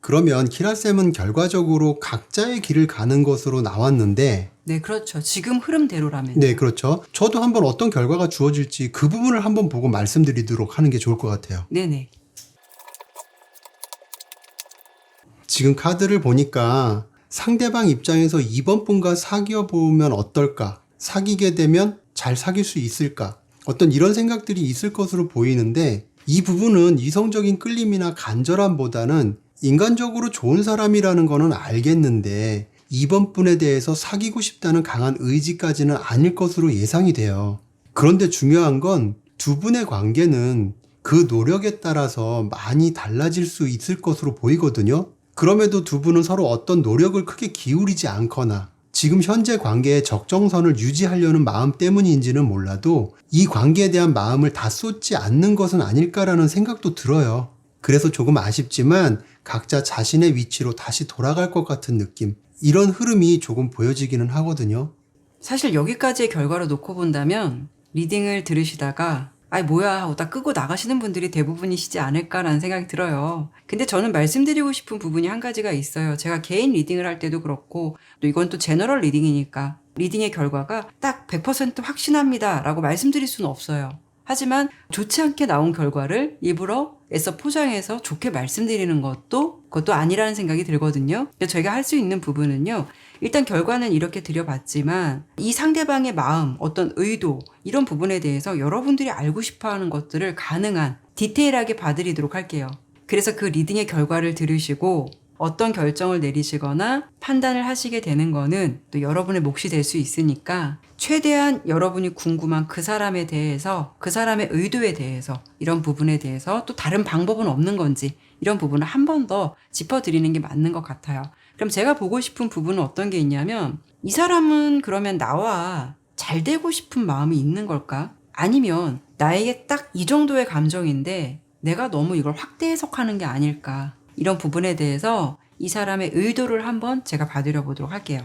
그러면 키라쌤은 결과적으로 각자의 길을 가는 것으로 나왔는데, 네, 그렇죠. 지금 흐름대로라면. 네, 그렇죠. 저도 한번 어떤 결과가 주어질지 그 부분을 한번 보고 말씀드리도록 하는 게 좋을 것 같아요. 네네. 지금 카드를 보니까 상대방 입장에서 이번 분과 사귀어 보면 어떨까? 사귀게 되면 잘 사귈 수 있을까? 어떤 이런 생각들이 있을 것으로 보이는데, 이 부분은 이성적인 끌림이나 간절함보다는 인간적으로 좋은 사람이라는 거는 알겠는데, 이번 분에 대해서 사귀고 싶다는 강한 의지까지는 아닐 것으로 예상이 돼요. 그런데 중요한 건 두 분의 관계는 그 노력에 따라서 많이 달라질 수 있을 것으로 보이거든요. 그럼에도 두 분은 서로 어떤 노력을 크게 기울이지 않거나 지금 현재 관계의 적정선을 유지하려는 마음 때문인지는 몰라도 이 관계에 대한 마음을 다 쏟지 않는 것은 아닐까라는 생각도 들어요. 그래서 조금 아쉽지만 각자 자신의 위치로 다시 돌아갈 것 같은 느낌, 이런 흐름이 조금 보여지기는 하거든요. 사실 여기까지의 결과로 놓고 본다면 리딩을 들으시다가 아이 뭐야 하고 딱 끄고 나가시는 분들이 대부분이시지 않을까라는 생각이 들어요. 근데 저는 말씀드리고 싶은 부분이 한 가지가 있어요. 제가 개인 리딩을 할 때도 그렇고 또 이건 또 제너럴 리딩이니까 리딩의 결과가 딱 100% 확신합니다 라고 말씀드릴 수는 없어요. 하지만 좋지 않게 나온 결과를 일부러 애써 포장해서 좋게 말씀드리는 그것도 아니라는 생각이 들거든요. 저희가 할 수 있는 부분은요. 일단 결과는 이렇게 드려봤지만 이 상대방의 마음, 어떤 의도 이런 부분에 대해서 여러분들이 알고 싶어하는 것들을 가능한 디테일하게 봐드리도록 할게요. 그래서 그 리딩의 결과를 들으시고 어떤 결정을 내리시거나 판단을 하시게 되는 거는 또 여러분의 몫이 될 수 있으니까 최대한 여러분이 궁금한 그 사람에 대해서, 그 사람의 의도에 대해서, 이런 부분에 대해서 또 다른 방법은 없는 건지 이런 부분을 한 번 더 짚어드리는 게 맞는 것 같아요. 그럼 제가 보고 싶은 부분은 어떤 게 있냐면 이 사람은 그러면 나와 잘 되고 싶은 마음이 있는 걸까? 아니면 나에게 딱 이 정도의 감정인데 내가 너무 이걸 확대 해석하는 게 아닐까? 이런 부분에 대해서 이 사람의 의도를 한번 제가 봐드려 보도록 할게요.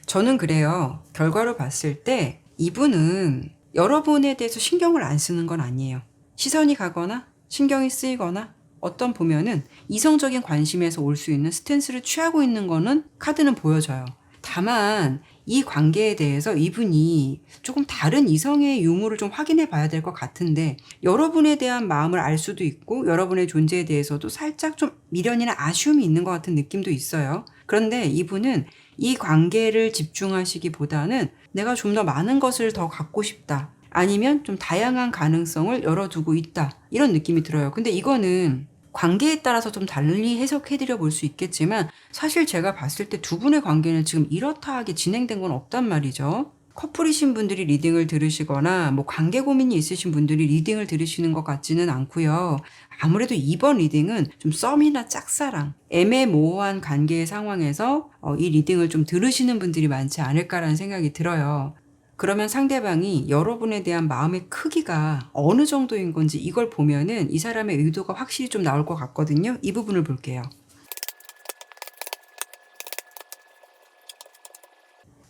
저는 그래요. 결과로 봤을 때 이분은 여러분에 대해서 신경을 안 쓰는 건 아니에요. 시선이 가거나 신경이 쓰이거나 어떤 보면은 이성적인 관심에서 올 수 있는 스탠스를 취하고 있는 거는 카드는 보여져요. 다만 이 관계에 대해서 이분이 조금 다른 이성의 유무를 좀 확인해 봐야 될 것 같은데 여러분에 대한 마음을 알 수도 있고 여러분의 존재에 대해서도 살짝 좀 미련이나 아쉬움이 있는 것 같은 느낌도 있어요. 그런데 이분은 이 관계를 집중하시기보다는 내가 좀 더 많은 것을 더 갖고 싶다. 아니면 좀 다양한 가능성을 열어두고 있다. 이런 느낌이 들어요. 근데 이거는 관계에 따라서 좀 달리 해석해드려 볼 수 있겠지만 사실 제가 봤을 때 두 분의 관계는 지금 이렇다 하게 진행된 건 없단 말이죠. 커플이신 분들이 리딩을 들으시거나 뭐 관계 고민이 있으신 분들이 리딩을 들으시는 것 같지는 않고요. 아무래도 이번 리딩은 좀 썸이나 짝사랑, 애매모호한 관계의 상황에서 이 리딩을 좀 들으시는 분들이 많지 않을까라는 생각이 들어요. 그러면 상대방이 여러분에 대한 마음의 크기가 어느 정도인 건지 이걸 보면은 이 사람의 의도가 확실히 좀 나올 것 같거든요. 이 부분을 볼게요.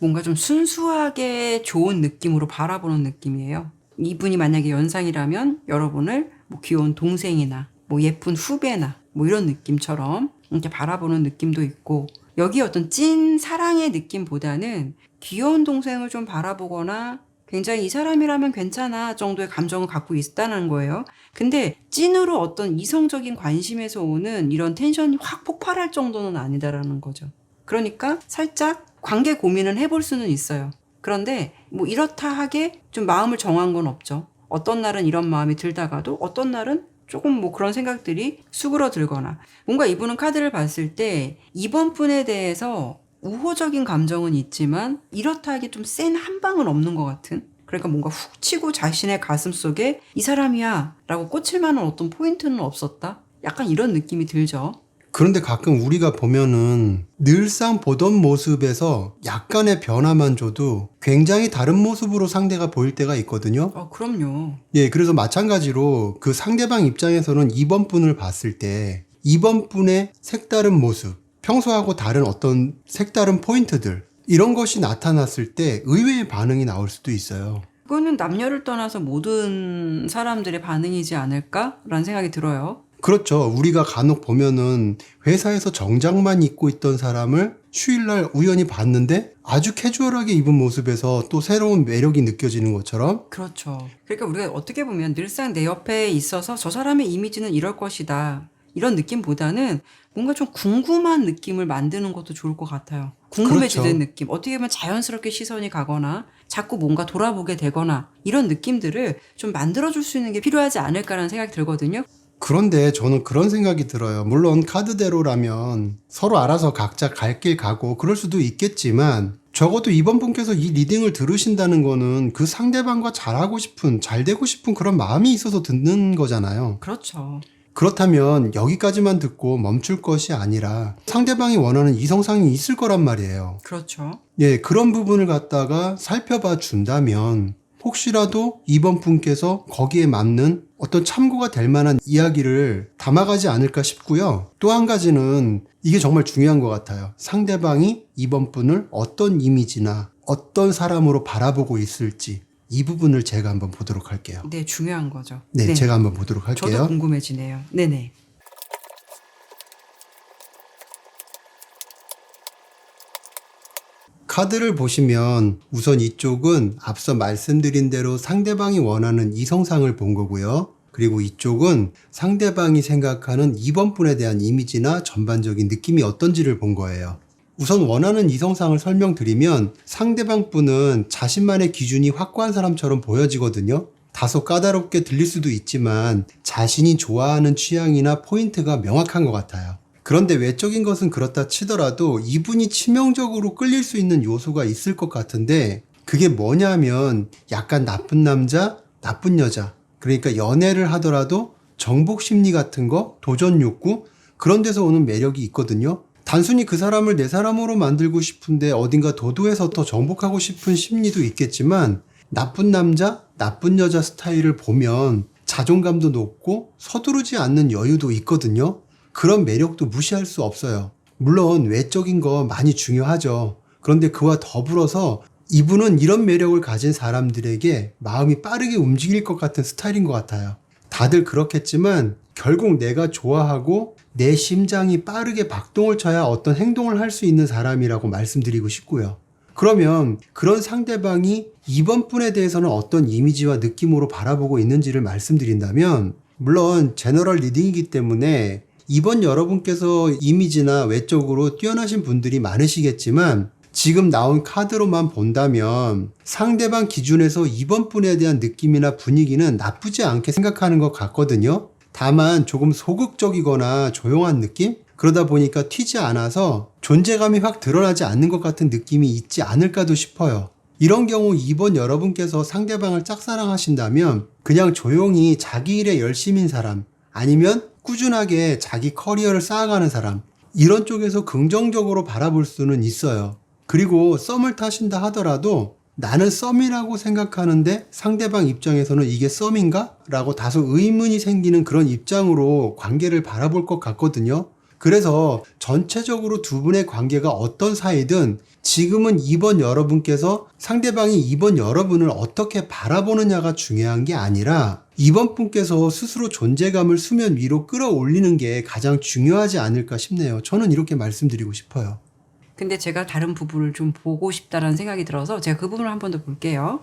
뭔가 좀 순수하게 좋은 느낌으로 바라보는 느낌이에요. 이분이 만약에 연상이라면 여러분을 뭐 귀여운 동생이나 뭐 예쁜 후배나 뭐 이런 느낌처럼 이렇게 바라보는 느낌도 있고 여기 어떤 찐 사랑의 느낌보다는 귀여운 동생을 좀 바라보거나 굉장히 이 사람이라면 괜찮아 정도의 감정을 갖고 있다는 거예요. 근데 찐으로 어떤 이성적인 관심에서 오는 이런 텐션이 확 폭발할 정도는 아니다라는 거죠. 그러니까 살짝 관계 고민은 해볼 수는 있어요. 그런데 뭐 이렇다 하게 좀 마음을 정한 건 없죠. 어떤 날은 이런 마음이 들다가도 어떤 날은 조금 뭐 그런 생각들이 수그러들거나 뭔가 이분은 카드를 봤을 때 이번 분에 대해서 우호적인 감정은 있지만 이렇다 하게 좀 센 한 방은 없는 것 같은, 그러니까 뭔가 훅 치고 자신의 가슴 속에 이 사람이야 라고 꽂힐 만한 어떤 포인트는 없었다? 약간 이런 느낌이 들죠. 그런데 가끔 우리가 보면은 늘상 보던 모습에서 약간의 변화만 줘도 굉장히 다른 모습으로 상대가 보일 때가 있거든요. 그럼요. 예, 그래서 마찬가지로 그 상대방 입장에서는 이번 분을 봤을 때 이번 분의 색다른 모습, 평소하고 다른 어떤 색다른 포인트들, 이런 것이 나타났을 때 의외의 반응이 나올 수도 있어요. 그거는 남녀를 떠나서 모든 사람들의 반응이지 않을까라는 생각이 들어요. 그렇죠. 우리가 간혹 보면은 회사에서 정장만 입고 있던 사람을 휴일날 우연히 봤는데 아주 캐주얼하게 입은 모습에서 또 새로운 매력이 느껴지는 것처럼. 그렇죠. 그러니까 우리가 어떻게 보면 늘상 내 옆에 있어서 저 사람의 이미지는 이럴 것이다. 이런 느낌보다는 뭔가 좀 궁금한 느낌을 만드는 것도 좋을 것 같아요. 궁금해지는 그렇죠. 느낌. 어떻게 보면 자연스럽게 시선이 가거나 자꾸 뭔가 돌아보게 되거나 이런 느낌들을 좀 만들어줄 수 있는 게 필요하지 않을까라는 생각이 들거든요. 그런데 저는 그런 생각이 들어요. 물론 카드대로라면 서로 알아서 각자 갈 길 가고 그럴 수도 있겠지만 적어도 이번 분께서 이 리딩을 들으신다는 거는 그 상대방과 잘하고 싶은, 잘 되고 싶은 그런 마음이 있어서 듣는 거잖아요. 그렇죠. 그렇다면 여기까지만 듣고 멈출 것이 아니라 상대방이 원하는 이성상이 있을 거란 말이에요. 그렇죠. 예, 그런 부분을 갖다가 살펴봐 준다면 혹시라도 이번 분께서 거기에 맞는 어떤 참고가 될 만한 이야기를 담아가지 않을까 싶고요. 또 한 가지는 이게 정말 중요한 것 같아요. 상대방이 이번 분을 어떤 이미지나 어떤 사람으로 바라보고 있을지 이 부분을 제가 한번 보도록 할게요. 네, 중요한 거죠. 네, 제가 한번 보도록 저도 할게요. 궁금해지네요. 네네. 카드를 보시면 우선 이쪽은 앞서 말씀드린 대로 상대방이 원하는 이성상을 본 거고요. 그리고 이쪽은 상대방이 생각하는 이번 분에 대한 이미지나 전반적인 느낌이 어떤지를 본 거예요. 우선 원하는 이성상을 설명드리면 상대방 분은 자신만의 기준이 확고한 사람처럼 보여지거든요. 다소 까다롭게 들릴 수도 있지만 자신이 좋아하는 취향이나 포인트가 명확한 것 같아요. 그런데 외적인 것은 그렇다 치더라도 이분이 치명적으로 끌릴 수 있는 요소가 있을 것 같은데 그게 뭐냐면 약간 나쁜 남자, 나쁜 여자, 그러니까 연애를 하더라도 정복 심리 같은 거, 도전 욕구, 그런 데서 오는 매력이 있거든요. 단순히 그 사람을 내 사람으로 만들고 싶은데 어딘가 도도해서 더 정복하고 싶은 심리도 있겠지만 나쁜 남자, 나쁜 여자 스타일을 보면 자존감도 높고 서두르지 않는 여유도 있거든요. 그런 매력도 무시할 수 없어요. 물론 외적인 거 많이 중요하죠. 그런데 그와 더불어서 이분은 이런 매력을 가진 사람들에게 마음이 빠르게 움직일 것 같은 스타일인 것 같아요. 다들 그렇겠지만 결국 내가 좋아하고 내 심장이 빠르게 박동을 쳐야 어떤 행동을 할 수 있는 사람이라고 말씀드리고 싶고요. 그러면 그런 상대방이 이번 분에 대해서는 어떤 이미지와 느낌으로 바라보고 있는지를 말씀드린다면 물론 제너럴 리딩이기 때문에 이번 여러분께서 이미지나 외적으로 뛰어나신 분들이 많으시겠지만 지금 나온 카드로만 본다면 상대방 기준에서 이번 분에 대한 느낌이나 분위기는 나쁘지 않게 생각하는 것 같거든요. 다만 조금 소극적이거나 조용한 느낌? 그러다 보니까 튀지 않아서 존재감이 확 드러나지 않는 것 같은 느낌이 있지 않을까도 싶어요. 이런 경우 이번 여러분께서 상대방을 짝사랑하신다면 그냥 조용히 자기 일에 열심인 사람, 아니면 꾸준하게 자기 커리어를 쌓아가는 사람, 이런 쪽에서 긍정적으로 바라볼 수는 있어요. 그리고 썸을 타신다 하더라도 나는 썸이라고 생각하는데 상대방 입장에서는 이게 썸인가? 라고 다소 의문이 생기는 그런 입장으로 관계를 바라볼 것 같거든요. 그래서 전체적으로 두 분의 관계가 어떤 사이든 지금은 이번 여러분께서 상대방이 이번 여러분을 어떻게 바라보느냐가 중요한 게 아니라 이번 분께서 스스로 존재감을 수면 위로 끌어올리는 게 가장 중요하지 않을까 싶네요. 저는 이렇게 말씀드리고 싶어요. 근데 제가 다른 부분을 좀 보고 싶다라는 생각이 들어서 제가 그 부분을 한 번 더 볼게요.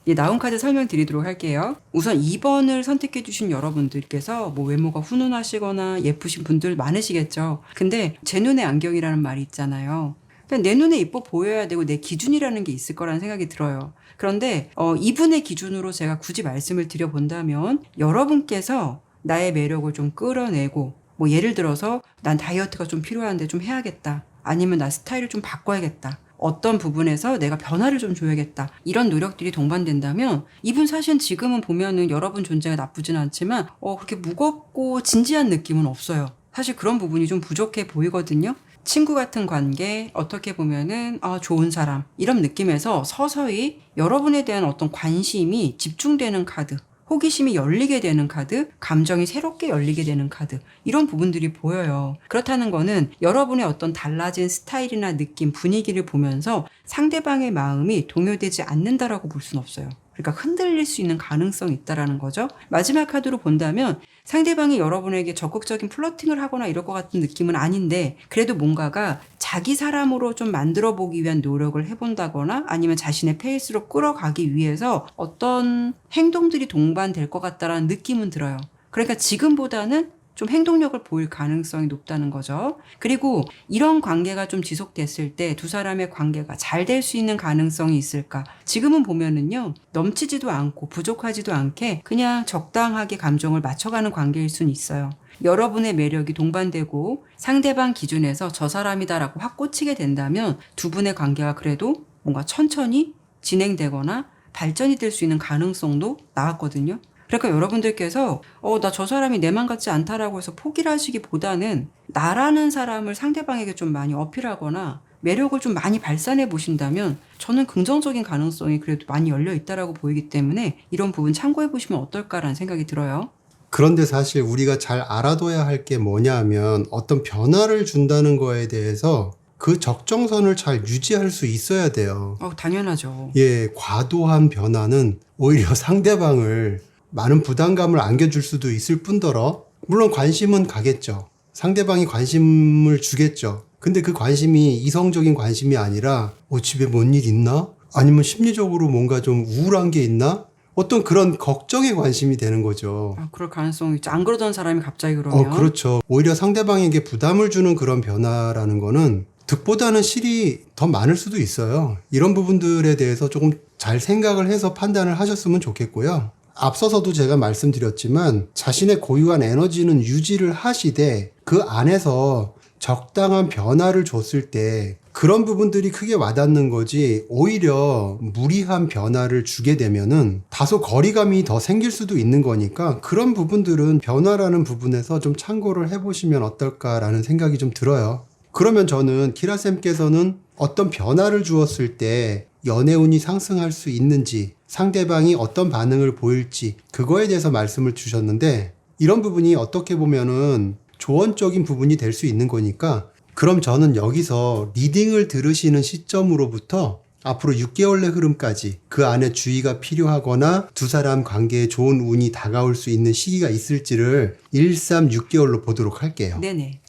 이 나온 카드 설명드리도록 할게요. 우선 2번을 선택해 주신 여러분들께서 뭐 외모가 훈훈하시거나 예쁘신 분들 많으시겠죠. 근데 제 눈에 안경이라는 말이 있잖아요. 그냥 내 눈에 이뻐 보여야 되고 내 기준이라는 게 있을 거라는 생각이 들어요. 그런데 이분의 기준으로 제가 굳이 말씀을 드려본다면 여러분께서 나의 매력을 좀 끌어내고 뭐 예를 들어서 난 다이어트가 좀 필요한데 좀 해야겠다. 아니면 나 스타일을 좀 바꿔야겠다. 어떤 부분에서 내가 변화를 좀 줘야겠다. 이런 노력들이 동반된다면 이분 사실 지금은 보면은 여러분 존재가 나쁘진 않지만 그렇게 무겁고 진지한 느낌은 없어요. 사실 그런 부분이 좀 부족해 보이거든요. 친구 같은 관계, 어떻게 보면은 좋은 사람 이런 느낌에서 서서히 여러분에 대한 어떤 관심이 집중되는 카드 호기심이 열리게 되는 카드, 감정이 새롭게 열리게 되는 카드, 이런 부분들이 보여요. 그렇다는 거는 여러분의 어떤 달라진 스타일이나 느낌, 분위기를 보면서 상대방의 마음이 동요되지 않는다라고 볼 수는 없어요. 그러니까 흔들릴 수 있는 가능성이 있다라는 거죠. 마지막 카드로 본다면 상대방이 여러분에게 적극적인 플러팅을 하거나 이럴 것 같은 느낌은 아닌데, 그래도 뭔가가 자기 사람으로 좀 만들어 보기 위한 노력을 해본다거나 아니면 자신의 페이스로 끌어가기 위해서 어떤 행동들이 동반될 것 같다라는 느낌은 들어요. 그러니까 지금보다는 좀 행동력을 보일 가능성이 높다는 거죠. 그리고 이런 관계가 좀 지속됐을 때 두 사람의 관계가 잘 될 수 있는 가능성이 있을까? 지금은 보면은요, 넘치지도 않고 부족하지도 않게 그냥 적당하게 감정을 맞춰가는 관계일 수는 있어요. 여러분의 매력이 동반되고 상대방 기준에서 저 사람이다라고 확 꽂히게 된다면 두 분의 관계가 그래도 뭔가 천천히 진행되거나 발전이 될 수 있는 가능성도 나왔거든요. 그러니까 여러분들께서 나 저 사람이 내 맘 같지 않다라고 해서 포기를 하시기보다는 나라는 사람을 상대방에게 좀 많이 어필하거나 매력을 좀 많이 발산해 보신다면 저는 긍정적인 가능성이 그래도 많이 열려 있다라고 보이기 때문에 이런 부분 참고해 보시면 어떨까라는 생각이 들어요. 그런데 사실 우리가 잘 알아둬야 할 게 뭐냐 하면 어떤 변화를 준다는 거에 대해서 그 적정선을 잘 유지할 수 있어야 돼요. 당연하죠. 예, 과도한 변화는 오히려 상대방을 많은 부담감을 안겨줄 수도 있을 뿐더러 물론 관심은 가겠죠. 상대방이 관심을 주겠죠. 근데 그 관심이 이성적인 관심이 아니라 집에 뭔 일 있나? 아니면 심리적으로 뭔가 좀 우울한 게 있나? 어떤 그런 걱정에 관심이 되는 거죠. 그럴 가능성이 있죠. 안 그러던 사람이 갑자기 그러면. 그렇죠. 오히려 상대방에게 부담을 주는 그런 변화라는 거는 득보다는 실이 더 많을 수도 있어요. 이런 부분들에 대해서 조금 잘 생각을 해서 판단을 하셨으면 좋겠고요. 앞서서도 제가 말씀드렸지만 자신의 고유한 에너지는 유지를 하시되 그 안에서 적당한 변화를 줬을 때 그런 부분들이 크게 와닿는 거지, 오히려 무리한 변화를 주게 되면은 다소 거리감이 더 생길 수도 있는 거니까 그런 부분들은 변화라는 부분에서 좀 참고를 해보시면 어떨까라는 생각이 좀 들어요. 그러면 저는 키라쌤께서는 어떤 변화를 주었을 때 연애운이 상승할 수 있는지, 상대방이 어떤 반응을 보일지 그거에 대해서 말씀을 주셨는데, 이런 부분이 어떻게 보면은 조언적인 부분이 될 수 있는 거니까, 그럼 저는 여기서 리딩을 들으시는 시점으로부터 앞으로 6개월 내 흐름까지 그 안에 주의가 필요하거나 두 사람 관계에 좋은 운이 다가올 수 있는 시기가 있을지를 1, 3, 6개월로 보도록 할게요. 네네.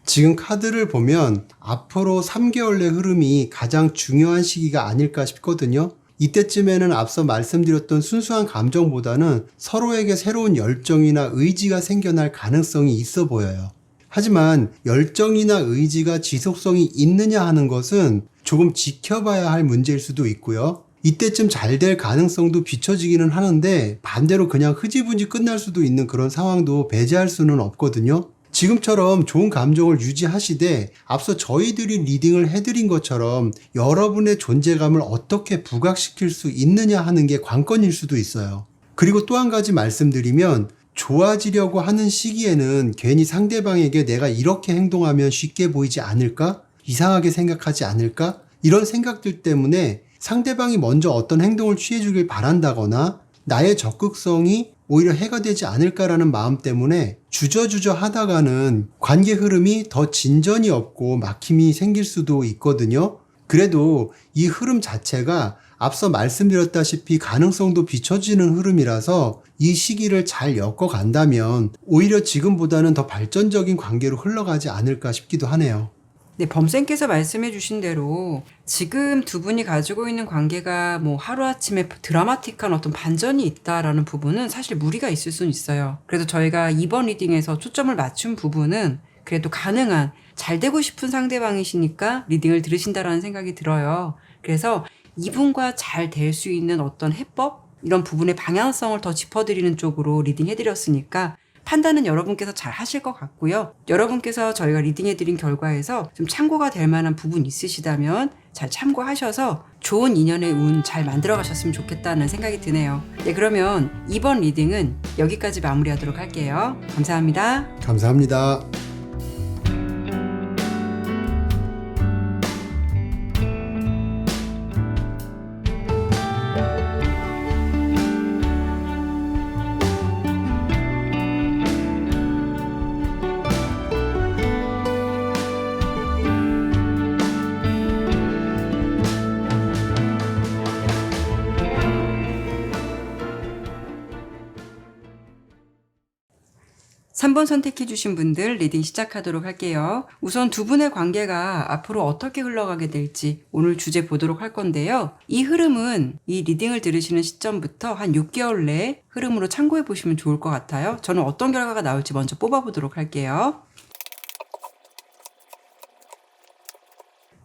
지금 카드를 보면 앞으로 3개월 내 흐름이 가장 중요한 시기가 아닐까 싶거든요. 이때쯤에는 앞서 말씀드렸던 순수한 감정보다는 서로에게 새로운 열정이나 의지가 생겨날 가능성이 있어 보여요. 하지만 열정이나 의지가 지속성이 있느냐 하는 것은 조금 지켜봐야 할 문제일 수도 있고요. 이때쯤 잘 될 가능성도 비춰지기는 하는데 반대로 그냥 흐지부지 끝날 수도 있는 그런 상황도 배제할 수는 없거든요. 지금처럼 좋은 감정을 유지하시되 앞서 저희들이 리딩을 해드린 것처럼 여러분의 존재감을 어떻게 부각시킬 수 있느냐 하는 게 관건일 수도 있어요. 그리고 또 한 가지 말씀드리면, 좋아지려고 하는 시기에는 괜히 상대방에게 내가 이렇게 행동하면 쉽게 보이지 않을까? 이상하게 생각하지 않을까? 이런 생각들 때문에 상대방이 먼저 어떤 행동을 취해주길 바란다거나 나의 적극성이 오히려 해가 되지 않을까라는 마음 때문에 주저주저 하다가는 관계 흐름이 더 진전이 없고 막힘이 생길 수도 있거든요. 그래도 이 흐름 자체가 앞서 말씀드렸다시피 가능성도 비춰지는 흐름이라서 이 시기를 잘 엮어간다면 오히려 지금보다는 더 발전적인 관계로 흘러가지 않을까 싶기도 하네요. 네, 범쌤께서 말씀해 주신 대로 지금 두 분이 가지고 있는 관계가 뭐 하루아침에 드라마틱한 어떤 반전이 있다라는 부분은 사실 무리가 있을 수는 있어요. 그래도 저희가 이번 리딩에서 초점을 맞춘 부분은 그래도 가능한 잘 되고 싶은 상대방이시니까 리딩을 들으신다라는 생각이 들어요. 그래서 이분과 잘 될 수 있는 어떤 해법? 이런 부분의 방향성을 더 짚어드리는 쪽으로 리딩 해드렸으니까 판단은 여러분께서 잘 하실 것 같고요. 여러분께서 저희가 리딩해드린 결과에서 좀 참고가 될 만한 부분 있으시다면 잘 참고하셔서 좋은 인연의 운 잘 만들어 가셨으면 좋겠다는 생각이 드네요. 네, 그러면 이번 리딩은 여기까지 마무리하도록 할게요. 감사합니다. 감사합니다. 3번 선택해주신 분들 리딩 시작하도록 할게요. 우선 두 분의 관계가 앞으로 어떻게 흘러가게 될지 오늘 주제 보도록 할 건데요. 이 흐름은 이 리딩을 들으시는 시점부터 한 6개월 내에 흐름으로 참고해 보시면 좋을 것 같아요. 저는 어떤 결과가 나올지 먼저 뽑아보도록 할게요.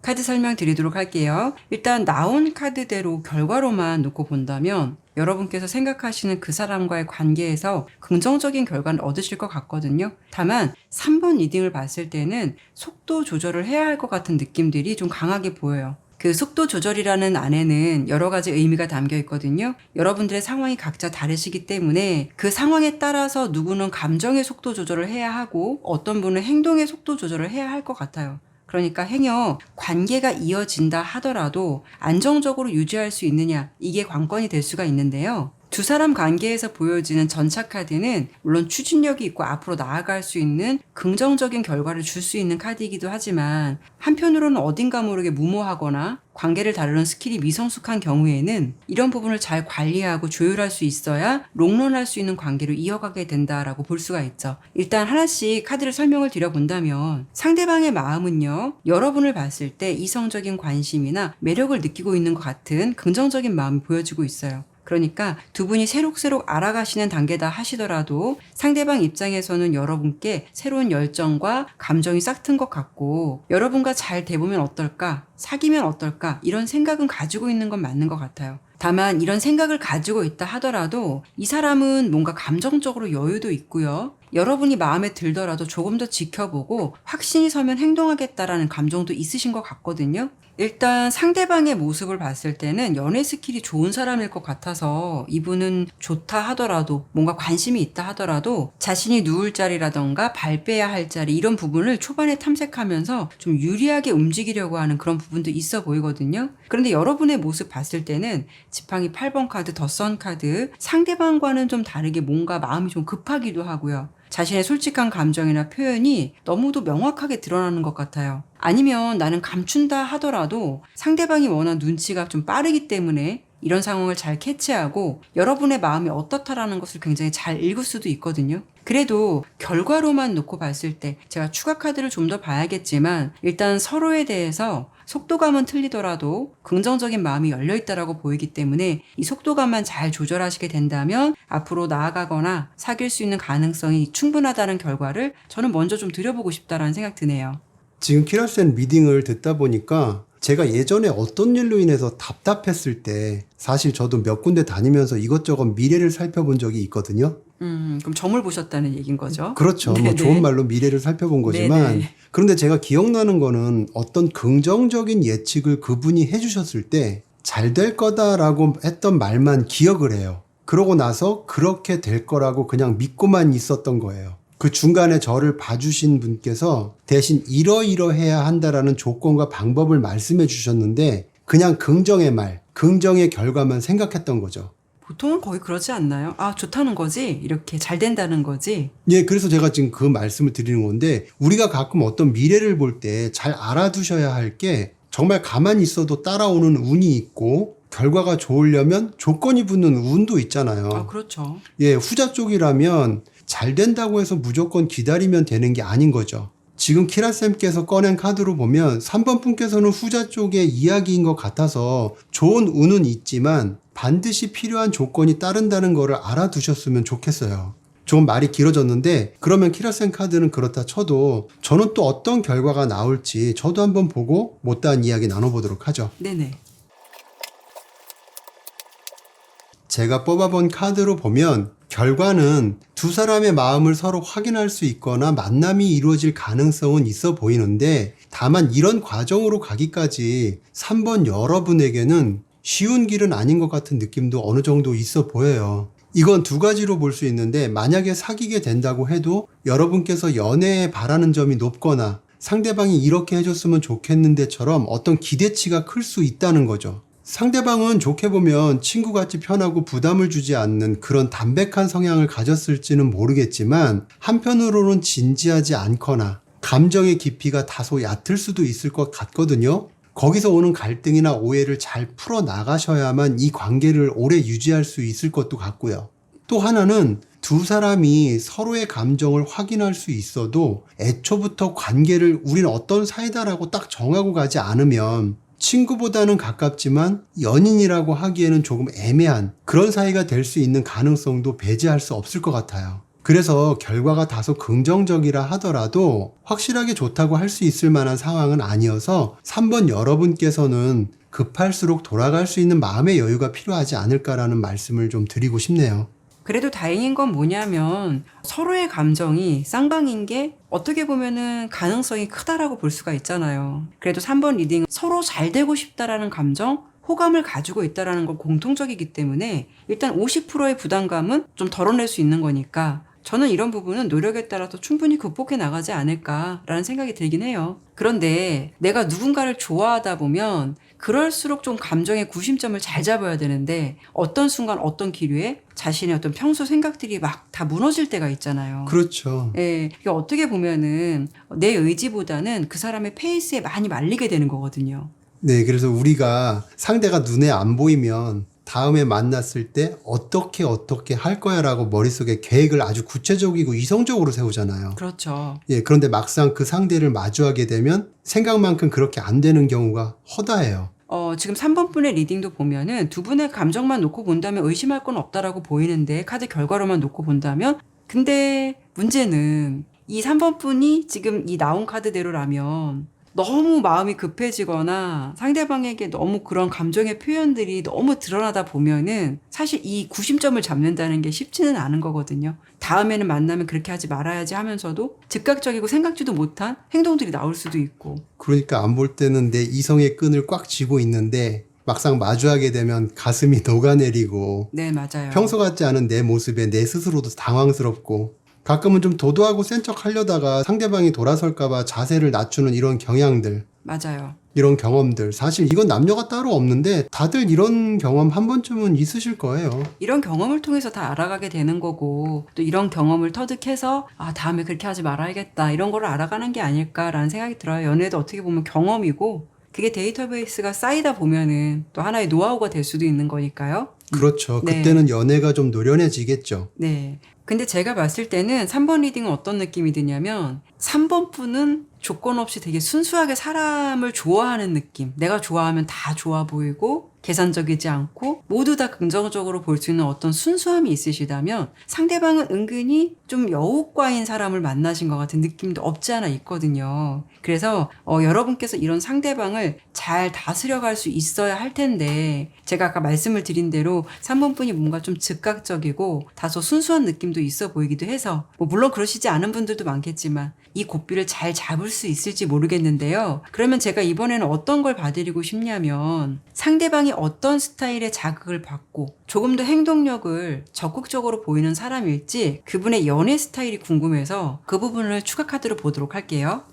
카드 설명 드리도록 할게요. 일단 나온 카드대로 결과로만 놓고 본다면 여러분께서 생각하시는 그 사람과의 관계에서 긍정적인 결과를 얻으실 것 같거든요. 다만 3번 리딩을 봤을 때는 속도 조절을 해야 할 것 같은 느낌들이 좀 강하게 보여요. 그 속도 조절이라는 안에는 여러 가지 의미가 담겨 있거든요. 여러분들의 상황이 각자 다르시기 때문에 그 상황에 따라서 누구는 감정의 속도 조절을 해야 하고 어떤 분은 행동의 속도 조절을 해야 할 것 같아요. 그러니까 행여 관계가 이어진다 하더라도 안정적으로 유지할 수 있느냐, 이게 관건이 될 수가 있는데요. 두 사람 관계에서 보여지는 전차 카드는 물론 추진력이 있고 앞으로 나아갈 수 있는 긍정적인 결과를 줄 수 있는 카드이기도 하지만 한편으로는 어딘가 모르게 무모하거나 관계를 다루는 스킬이 미성숙한 경우에는 이런 부분을 잘 관리하고 조율할 수 있어야 롱런할 수 있는 관계로 이어가게 된다라고 볼 수가 있죠. 일단 하나씩 카드를 설명을 드려본다면 상대방의 마음은요, 여러분을 봤을 때 이성적인 관심이나 매력을 느끼고 있는 것 같은 긍정적인 마음이 보여지고 있어요. 그러니까 두 분이 새록새록 알아가시는 단계다 하시더라도 상대방 입장에서는 여러분께 새로운 열정과 감정이 싹튼 것 같고 여러분과 잘 돼보면 어떨까? 사귀면 어떨까? 이런 생각은 가지고 있는 건 맞는 것 같아요. 다만 이런 생각을 가지고 있다 하더라도 이 사람은 뭔가 감정적으로 여유도 있고요. 여러분이 마음에 들더라도 조금 더 지켜보고 확신이 서면 행동하겠다라는 감정도 있으신 것 같거든요. 일단 상대방의 모습을 봤을 때는 연애 스킬이 좋은 사람일 것 같아서 이분은 좋다 하더라도 뭔가 관심이 있다 하더라도 자신이 누울 자리라던가 발 빼야 할 자리 이런 부분을 초반에 탐색하면서 좀 유리하게 움직이려고 하는 그런 부분도 있어 보이거든요. 그런데 여러분의 모습 봤을 때는 지팡이 8번 카드, 더 선 카드, 상대방과는 좀 다르게 뭔가 마음이 좀 급하기도 하고요. 자신의 솔직한 감정이나 표현이 너무도 명확하게 드러나는 것 같아요. 아니면 나는 감춘다 하더라도 상대방이 워낙 눈치가 좀 빠르기 때문에 이런 상황을 잘 캐치하고 여러분의 마음이 어떻다라는 것을 굉장히 잘 읽을 수도 있거든요. 그래도 결과로만 놓고 봤을 때 제가 추가 카드를 좀 더 봐야겠지만 일단 서로에 대해서 속도감은 틀리더라도 긍정적인 마음이 열려있다라고 보이기 때문에 이 속도감만 잘 조절하시게 된다면 앞으로 나아가거나 사귈 수 있는 가능성이 충분하다는 결과를 저는 먼저 좀 드려보고 싶다라는 생각 드네요. 지금 키라센 리딩을 듣다 보니까 제가 예전에 어떤 일로 인해서 답답했을 때 사실 저도 몇 군데 다니면서 이것저것 미래를 살펴본 적이 있거든요. 그럼 점을 보셨다는 얘기인 거죠? 그렇죠. 네네. 뭐 좋은 말로 미래를 살펴본 거지만 네네. 그런데 제가 기억나는 거는 어떤 긍정적인 예측을 그분이 해주셨을 때 잘 될 거다라고 했던 말만 기억을 해요. 그러고 나서 그렇게 될 거라고 그냥 믿고만 있었던 거예요. 그 중간에 저를 봐주신 분께서 대신 이러이러해야 한다라는 조건과 방법을 말씀해 주셨는데 그냥 긍정의 말, 긍정의 결과만 생각했던 거죠. 보통은 거의 그러지 않나요? 아, 좋다는 거지? 이렇게 잘 된다는 거지? 예, 그래서 제가 지금 그 말씀을 드리는 건데 우리가 가끔 어떤 미래를 볼 때 잘 알아두셔야 할 게 정말 가만히 있어도 따라오는 운이 있고 결과가 좋으려면 조건이 붙는 운도 있잖아요. 아, 그렇죠. 예, 후자 쪽이라면 잘 된다고 해서 무조건 기다리면 되는 게 아닌 거죠. 지금 키라쌤께서 꺼낸 카드로 보면 3번 분께서는 후자 쪽의 이야기인 것 같아서 좋은 운은 있지만 반드시 필요한 조건이 따른다는 거를 알아두셨으면 좋겠어요. 조금 말이 길어졌는데 그러면 키라쌤 카드는 그렇다 쳐도 저는 또 어떤 결과가 나올지 저도 한번 보고 못다한 이야기 나눠보도록 하죠. 네네. 제가 뽑아본 카드로 보면 결과는 두 사람의 마음을 서로 확인할 수 있거나 만남이 이루어질 가능성은 있어 보이는데 다만 이런 과정으로 가기까지 3번 여러분에게는 쉬운 길은 아닌 것 같은 느낌도 어느 정도 있어 보여요. 이건 두 가지로 볼 수 있는데 만약에 사귀게 된다고 해도 여러분께서 연애에 바라는 점이 높거나 상대방이 이렇게 해줬으면 좋겠는데처럼 어떤 기대치가 클 수 있다는 거죠. 상대방은 좋게 보면 친구같이 편하고 부담을 주지 않는 그런 담백한 성향을 가졌을지는 모르겠지만 한편으로는 진지하지 않거나 감정의 깊이가 다소 얕을 수도 있을 것 같거든요. 거기서 오는 갈등이나 오해를 잘 풀어 나가셔야만 이 관계를 오래 유지할 수 있을 것도 같고요. 또 하나는 두 사람이 서로의 감정을 확인할 수 있어도 애초부터 관계를 우리는 어떤 사이다라고 딱 정하고 가지 않으면 친구보다는 가깝지만 연인이라고 하기에는 조금 애매한 그런 사이가 될 수 있는 가능성도 배제할 수 없을 것 같아요. 그래서 결과가 다소 긍정적이라 하더라도 확실하게 좋다고 할 수 있을 만한 상황은 아니어서 3번 여러분께서는 급할수록 돌아갈 수 있는 마음의 여유가 필요하지 않을까라는 말씀을 좀 드리고 싶네요. 그래도 다행인 건 뭐냐면 서로의 감정이 쌍방인 게 어떻게 보면은 가능성이 크다라고 볼 수가 있잖아요. 그래도 3번 리딩은 서로 잘 되고 싶다라는 감정, 호감을 가지고 있다라는 건 공통적이기 때문에 일단 50%의 부담감은 좀 덜어낼 수 있는 거니까 저는 이런 부분은 노력에 따라서 충분히 극복해 나가지 않을까라는 생각이 들긴 해요. 그런데 내가 누군가를 좋아하다 보면 그럴수록 좀 감정의 구심점을 잘 잡아야 되는데 어떤 순간 어떤 기류에 자신의 어떤 평소 생각들이 막 다 무너질 때가 있잖아요. 그렇죠. 예, 이게 어떻게 보면은 내 의지보다는 그 사람의 페이스에 많이 말리게 되는 거거든요. 네, 그래서 우리가 상대가 눈에 안 보이면 다음에 만났을 때 어떻게 할 거야 라고 머릿속에 계획을 아주 구체적이고 이성적으로 세우잖아요. 그렇죠. 예, 그런데 막상 그 상대를 마주하게 되면 생각만큼 그렇게 안 되는 경우가 허다해요. 지금 3번 분의 리딩도 보면은 두 분의 감정만 놓고 본다면 의심할 건 없다라고 보이는데 카드 결과로만 놓고 본다면 근데 문제는 이 3번 분이 지금 이 나온 카드대로라면 너무 마음이 급해지거나 상대방에게 너무 그런 감정의 표현들이 너무 드러나다 보면은 사실 이 구심점을 잡는다는 게 쉽지는 않은 거거든요. 다음에는 만나면 그렇게 하지 말아야지 하면서도 즉각적이고 생각지도 못한 행동들이 나올 수도 있고. 그러니까 안 볼 때는 내 이성의 끈을 꽉 쥐고 있는데 막상 마주하게 되면 가슴이 녹아내리고 네, 맞아요. 평소 같지 않은 내 모습에 내 스스로도 당황스럽고 가끔은 좀 도도하고 센 척 하려다가 상대방이 돌아설까봐 자세를 낮추는 이런 경향들, 맞아요. 이런 경험들. 사실 이건 남녀가 따로 없는데 다들 이런 경험 한 번쯤은 있으실 거예요. 이런 경험을 통해서 다 알아가게 되는 거고 또 이런 경험을 터득해서 다음에 그렇게 하지 말아야겠다 이런 거를 알아가는 게 아닐까라는 생각이 들어요. 연애도 어떻게 보면 경험이고 그게 데이터베이스가 쌓이다 보면은 또 하나의 노하우가 될 수도 있는 거니까요. 그렇죠. 네. 그때는 연애가 좀 노련해지겠죠. 네. 근데 제가 봤을 때는 3번 리딩은 어떤 느낌이 드냐면 3번 분은 조건 없이 되게 순수하게 사람을 좋아하는 느낌. 내가 좋아하면 다 좋아 보이고 계산적이지 않고 모두 다 긍정적으로 볼 수 있는 어떤 순수함이 있으시다면 상대방은 은근히 좀 여우과인 사람을 만나신 것 같은 느낌도 없지 않아 있거든요. 그래서 여러분께서 이런 상대방을 잘 다스려갈 수 있어야 할 텐데 제가 아까 말씀을 드린 대로 3번 분이 뭔가 좀 즉각적이고 다소 순수한 느낌도 있어 보이기도 해서 물론 그러시지 않은 분들도 많겠지만 이 고삐를 잘 잡을 수 있을지 모르겠는데요. 그러면 제가 이번에는 어떤 걸 봐드리고 싶냐면 상대방이 어떤 스타일의 자극을 받고 조금 더 행동력을 적극적으로 보이는 사람일지 그분의 연애 스타일이 궁금해서 그 부분을 추가 카드로 보도록 할게요.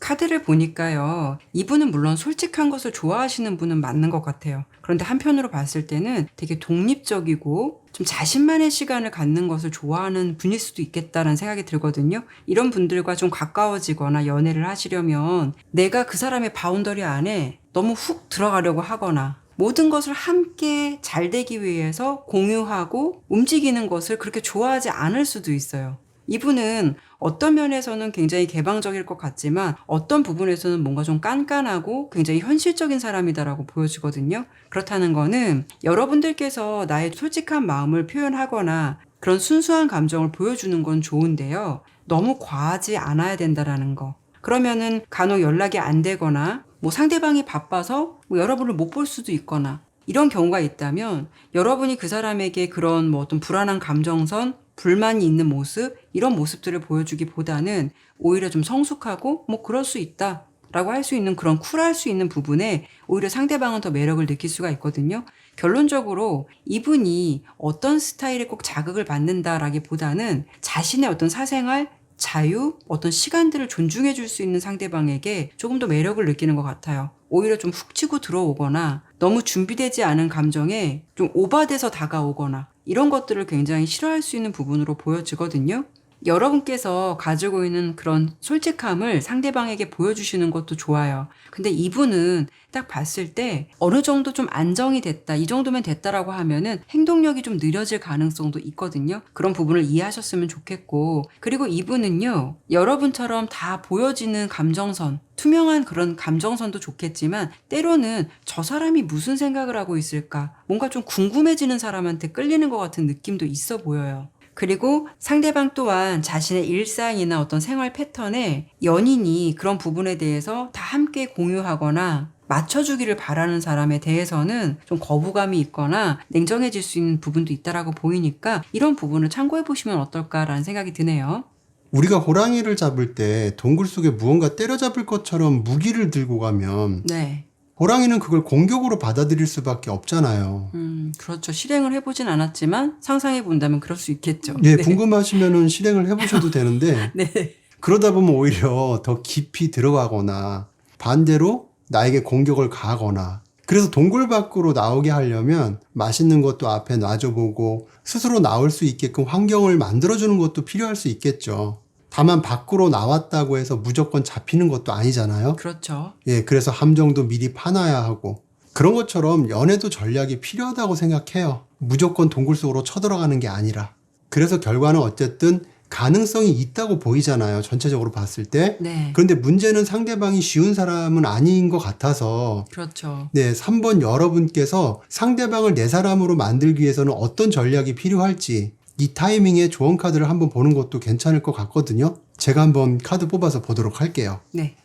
카드를 보니까요. 이분은 물론 솔직한 것을 좋아하시는 분은 맞는 것 같아요. 그런데 한편으로 봤을 때는 되게 독립적이고 좀 자신만의 시간을 갖는 것을 좋아하는 분일 수도 있겠다라는 생각이 들거든요. 이런 분들과 좀 가까워지거나 연애를 하시려면 내가 그 사람의 바운더리 안에 너무 훅 들어가려고 하거나 모든 것을 함께 잘 되기 위해서 공유하고 움직이는 것을 그렇게 좋아하지 않을 수도 있어요. 이분은 어떤 면에서는 굉장히 개방적일 것 같지만 어떤 부분에서는 뭔가 좀 깐깐하고 굉장히 현실적인 사람이다라고 보여지거든요. 그렇다는 거는 여러분들께서 나의 솔직한 마음을 표현하거나 그런 순수한 감정을 보여주는 건 좋은데요. 너무 과하지 않아야 된다라는 거. 그러면은 간혹 연락이 안 되거나 상대방이 바빠서 여러분을 못 볼 수도 있거나 이런 경우가 있다면 여러분이 그 사람에게 그런 어떤 불안한 감정선 불만이 있는 모습, 이런 모습들을 보여주기보다는 오히려 좀 성숙하고 그럴 수 있다 라고 할 수 있는 그런 쿨할 수 있는 부분에 오히려 상대방은 더 매력을 느낄 수가 있거든요. 결론적으로 이분이 어떤 스타일에 꼭 자극을 받는다라기보다는 자신의 어떤 사생활, 자유, 어떤 시간들을 존중해 줄 수 있는 상대방에게 조금 더 매력을 느끼는 것 같아요. 오히려 좀 훅 치고 들어오거나 너무 준비되지 않은 감정에 좀 오버돼서 다가오거나 이런 것들을 굉장히 싫어할 수 있는 부분으로 보여지거든요. 여러분께서 가지고 있는 그런 솔직함을 상대방에게 보여주시는 것도 좋아요. 근데 이분은 딱 봤을 때 어느 정도 좀 안정이 됐다, 이 정도면 됐다라고 하면은 행동력이 좀 느려질 가능성도 있거든요. 그런 부분을 이해하셨으면 좋겠고, 그리고 이분은요, 여러분처럼 다 보여지는 감정선, 투명한 그런 감정선도 좋겠지만 때로는 저 사람이 무슨 생각을 하고 있을까, 뭔가 좀 궁금해지는 사람한테 끌리는 것 같은 느낌도 있어 보여요. 그리고 상대방 또한 자신의 일상이나 어떤 생활 패턴에 연인이 그런 부분에 대해서 다 함께 공유하거나 맞춰주기를 바라는 사람에 대해서는 좀 거부감이 있거나 냉정해질 수 있는 부분도 있다라고 보이니까 이런 부분을 참고해 보시면 어떨까라는 생각이 드네요. 우리가 호랑이를 잡을 때 동굴 속에 무언가 때려잡을 것처럼 무기를 들고 가면 네. 호랑이는 그걸 공격으로 받아들일 수밖에 없잖아요. 그렇죠. 실행을 해보진 않았지만 상상해 본다면 그럴 수 있겠죠. 예, 네. 궁금하시면은 실행을 해보셔도 되는데 네. 그러다 보면 오히려 더 깊이 들어가거나 반대로 나에게 공격을 가하거나, 그래서 동굴 밖으로 나오게 하려면 맛있는 것도 앞에 놔줘보고 스스로 나올 수 있게끔 환경을 만들어주는 것도 필요할 수 있겠죠. 다만 밖으로 나왔다고 해서 무조건 잡히는 것도 아니잖아요. 그렇죠. 예, 그래서 함정도 미리 파놔야 하고, 그런 것처럼 연애도 전략이 필요하다고 생각해요. 무조건 동굴 속으로 쳐들어가는 게 아니라. 그래서 결과는 어쨌든 가능성이 있다고 보이잖아요, 전체적으로 봤을 때. 네. 그런데 문제는 상대방이 쉬운 사람은 아닌 것 같아서, 그렇죠. 네, 3번 여러분께서 상대방을 내 사람으로 만들기 위해서는 어떤 전략이 필요할지 이 타이밍에 조언 카드를 한번 보는 것도 괜찮을 것 같거든요. 제가 한번 카드 뽑아서 보도록 할게요. 네.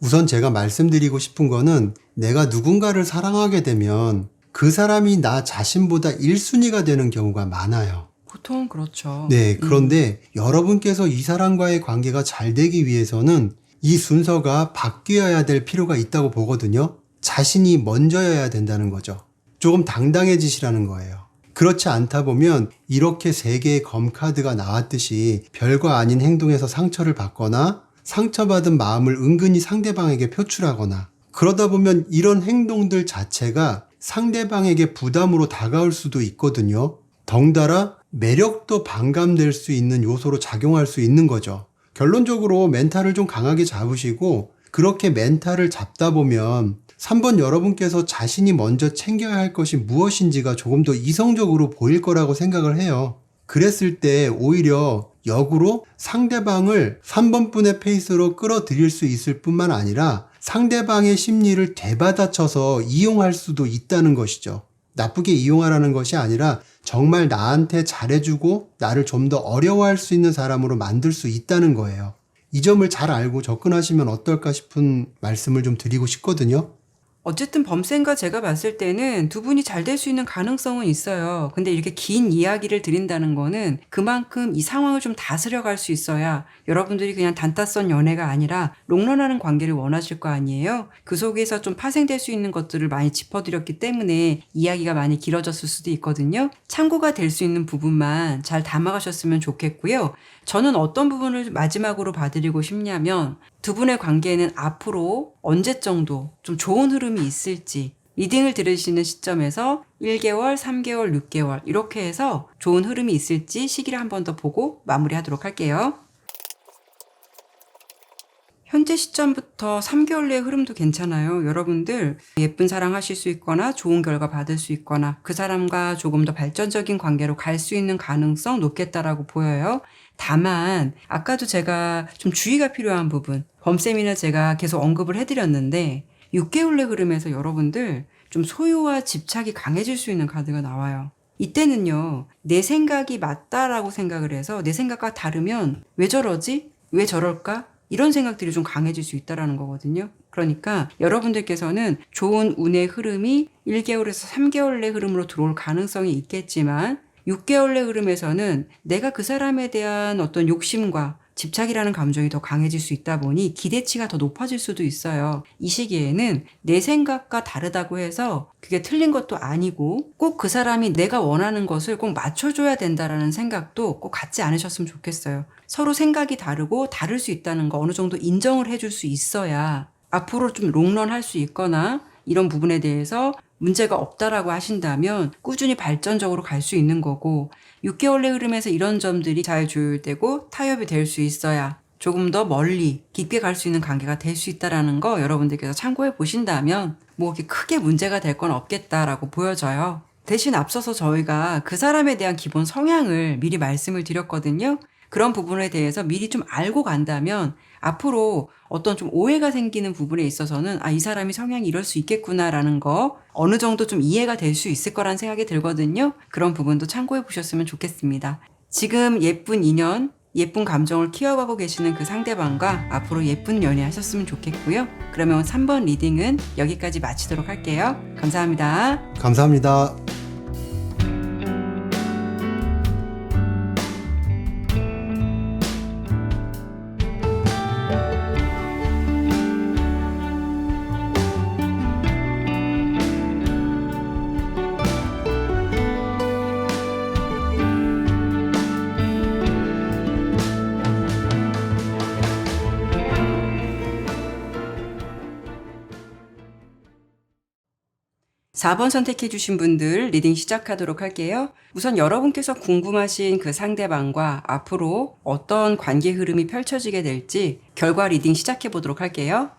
우선 제가 말씀드리고 싶은 거는, 내가 누군가를 사랑하게 되면 그 사람이 나 자신보다 1순위가 되는 경우가 많아요. 보통 그렇죠. 네, 그런데 여러분께서 이 사람과의 관계가 잘 되기 위해서는 이 순서가 바뀌어야 될 필요가 있다고 보거든요. 자신이 먼저여야 된다는 거죠. 조금 당당해지시라는 거예요. 그렇지 않다 보면 이렇게 3개의 검카드가 나왔듯이 별거 아닌 행동에서 상처를 받거나 상처받은 마음을 은근히 상대방에게 표출하거나, 그러다 보면 이런 행동들 자체가 상대방에게 부담으로 다가올 수도 있거든요. 덩달아 매력도 반감될 수 있는 요소로 작용할 수 있는 거죠. 결론적으로 멘탈을 좀 강하게 잡으시고, 그렇게 멘탈을 잡다 보면 3번 여러분께서 자신이 먼저 챙겨야 할 것이 무엇인지가 조금 더 이성적으로 보일 거라고 생각을 해요. 그랬을 때 오히려 역으로 상대방을 3번 분의 페이스로 끌어들일 수 있을 뿐만 아니라 상대방의 심리를 되받아쳐서 이용할 수도 있다는 것이죠. 나쁘게 이용하라는 것이 아니라 정말 나한테 잘해주고 나를 좀 더 어려워할 수 있는 사람으로 만들 수 있다는 거예요. 이 점을 잘 알고 접근하시면 어떨까 싶은 말씀을 좀 드리고 싶거든요. 어쨌든 범쌤과 제가 봤을 때는 두 분이 잘 될 수 있는 가능성은 있어요. 근데 이렇게 긴 이야기를 드린다는 거는 그만큼 이 상황을 좀 다스려 갈 수 있어야 여러분들이 그냥 단타성 연애가 아니라 롱런하는 관계를 원하실 거 아니에요? 그 속에서 좀 파생될 수 있는 것들을 많이 짚어드렸기 때문에 이야기가 많이 길어졌을 수도 있거든요. 참고가 될 수 있는 부분만 잘 담아가셨으면 좋겠고요. 저는 어떤 부분을 마지막으로 봐드리고 싶냐면, 두 분의 관계는 앞으로 언제 정도 좀 좋은 흐름이 있을지, 리딩을 들으시는 시점에서 1개월, 3개월, 6개월 이렇게 해서 좋은 흐름이 있을지 시기를 한 번 더 보고 마무리하도록 할게요. 현재 시점부터 3개월 내의 흐름도 괜찮아요. 여러분들 예쁜 사랑 하실 수 있거나 좋은 결과 받을 수 있거나 그 사람과 조금 더 발전적인 관계로 갈 수 있는 가능성 높겠다라고 보여요. 다만 아까도 제가 좀 주의가 필요한 부분, 범쌤이나 제가 계속 언급을 해드렸는데 6개월 내 흐름에서 여러분들 좀 소유와 집착이 강해질 수 있는 카드가 나와요. 이때는요, 내 생각이 맞다라고 생각을 해서 내 생각과 다르면 왜 저러지? 왜 저럴까? 이런 생각들이 좀 강해질 수 있다는 거거든요. 그러니까 여러분들께서는 좋은 운의 흐름이 1개월에서 3개월 내 흐름으로 들어올 가능성이 있겠지만 6개월 내 흐름에서는 내가 그 사람에 대한 어떤 욕심과 집착이라는 감정이 더 강해질 수 있다 보니 기대치가 더 높아질 수도 있어요. 이 시기에는 내 생각과 다르다고 해서 그게 틀린 것도 아니고 꼭 그 사람이 내가 원하는 것을 꼭 맞춰줘야 된다라는 생각도 꼭 갖지 않으셨으면 좋겠어요. 서로 생각이 다르고 다를 수 있다는 거 어느 정도 인정을 해줄 수 있어야 앞으로 좀 롱런 할 수 있거나 이런 부분에 대해서 문제가 없다라고 하신다면 꾸준히 발전적으로 갈 수 있는 거고 6개월의 흐름에서 이런 점들이 잘 조율되고 타협이 될 수 있어야 조금 더 멀리 깊게 갈 수 있는 관계가 될 수 있다라는 거 여러분들께서 참고해 보신다면 뭐 이렇게 크게 문제가 될 건 없겠다라고 보여져요. 대신 앞서서 저희가 그 사람에 대한 기본 성향을 미리 말씀을 드렸거든요. 그런 부분에 대해서 미리 좀 알고 간다면 앞으로 어떤 좀 오해가 생기는 부분에 있어서는 이 사람이 성향이 이럴 수 있겠구나라는 거 어느 정도 좀 이해가 될 수 있을 거란 생각이 들거든요. 그런 부분도 참고해 보셨으면 좋겠습니다. 지금 예쁜 인연, 예쁜 감정을 키워가고 계시는 그 상대방과 앞으로 예쁜 연애하셨으면 좋겠고요. 그러면 3번 리딩은 여기까지 마치도록 할게요. 감사합니다. 감사합니다. 사 번 선택해주신 분들 리딩 시작하도록 할게요. 우선 여러분께서 궁금하신 그 상대방과 앞으로 어떤 관계 흐름이 펼쳐지게 될지 결과 리딩 시작해보도록 할게요.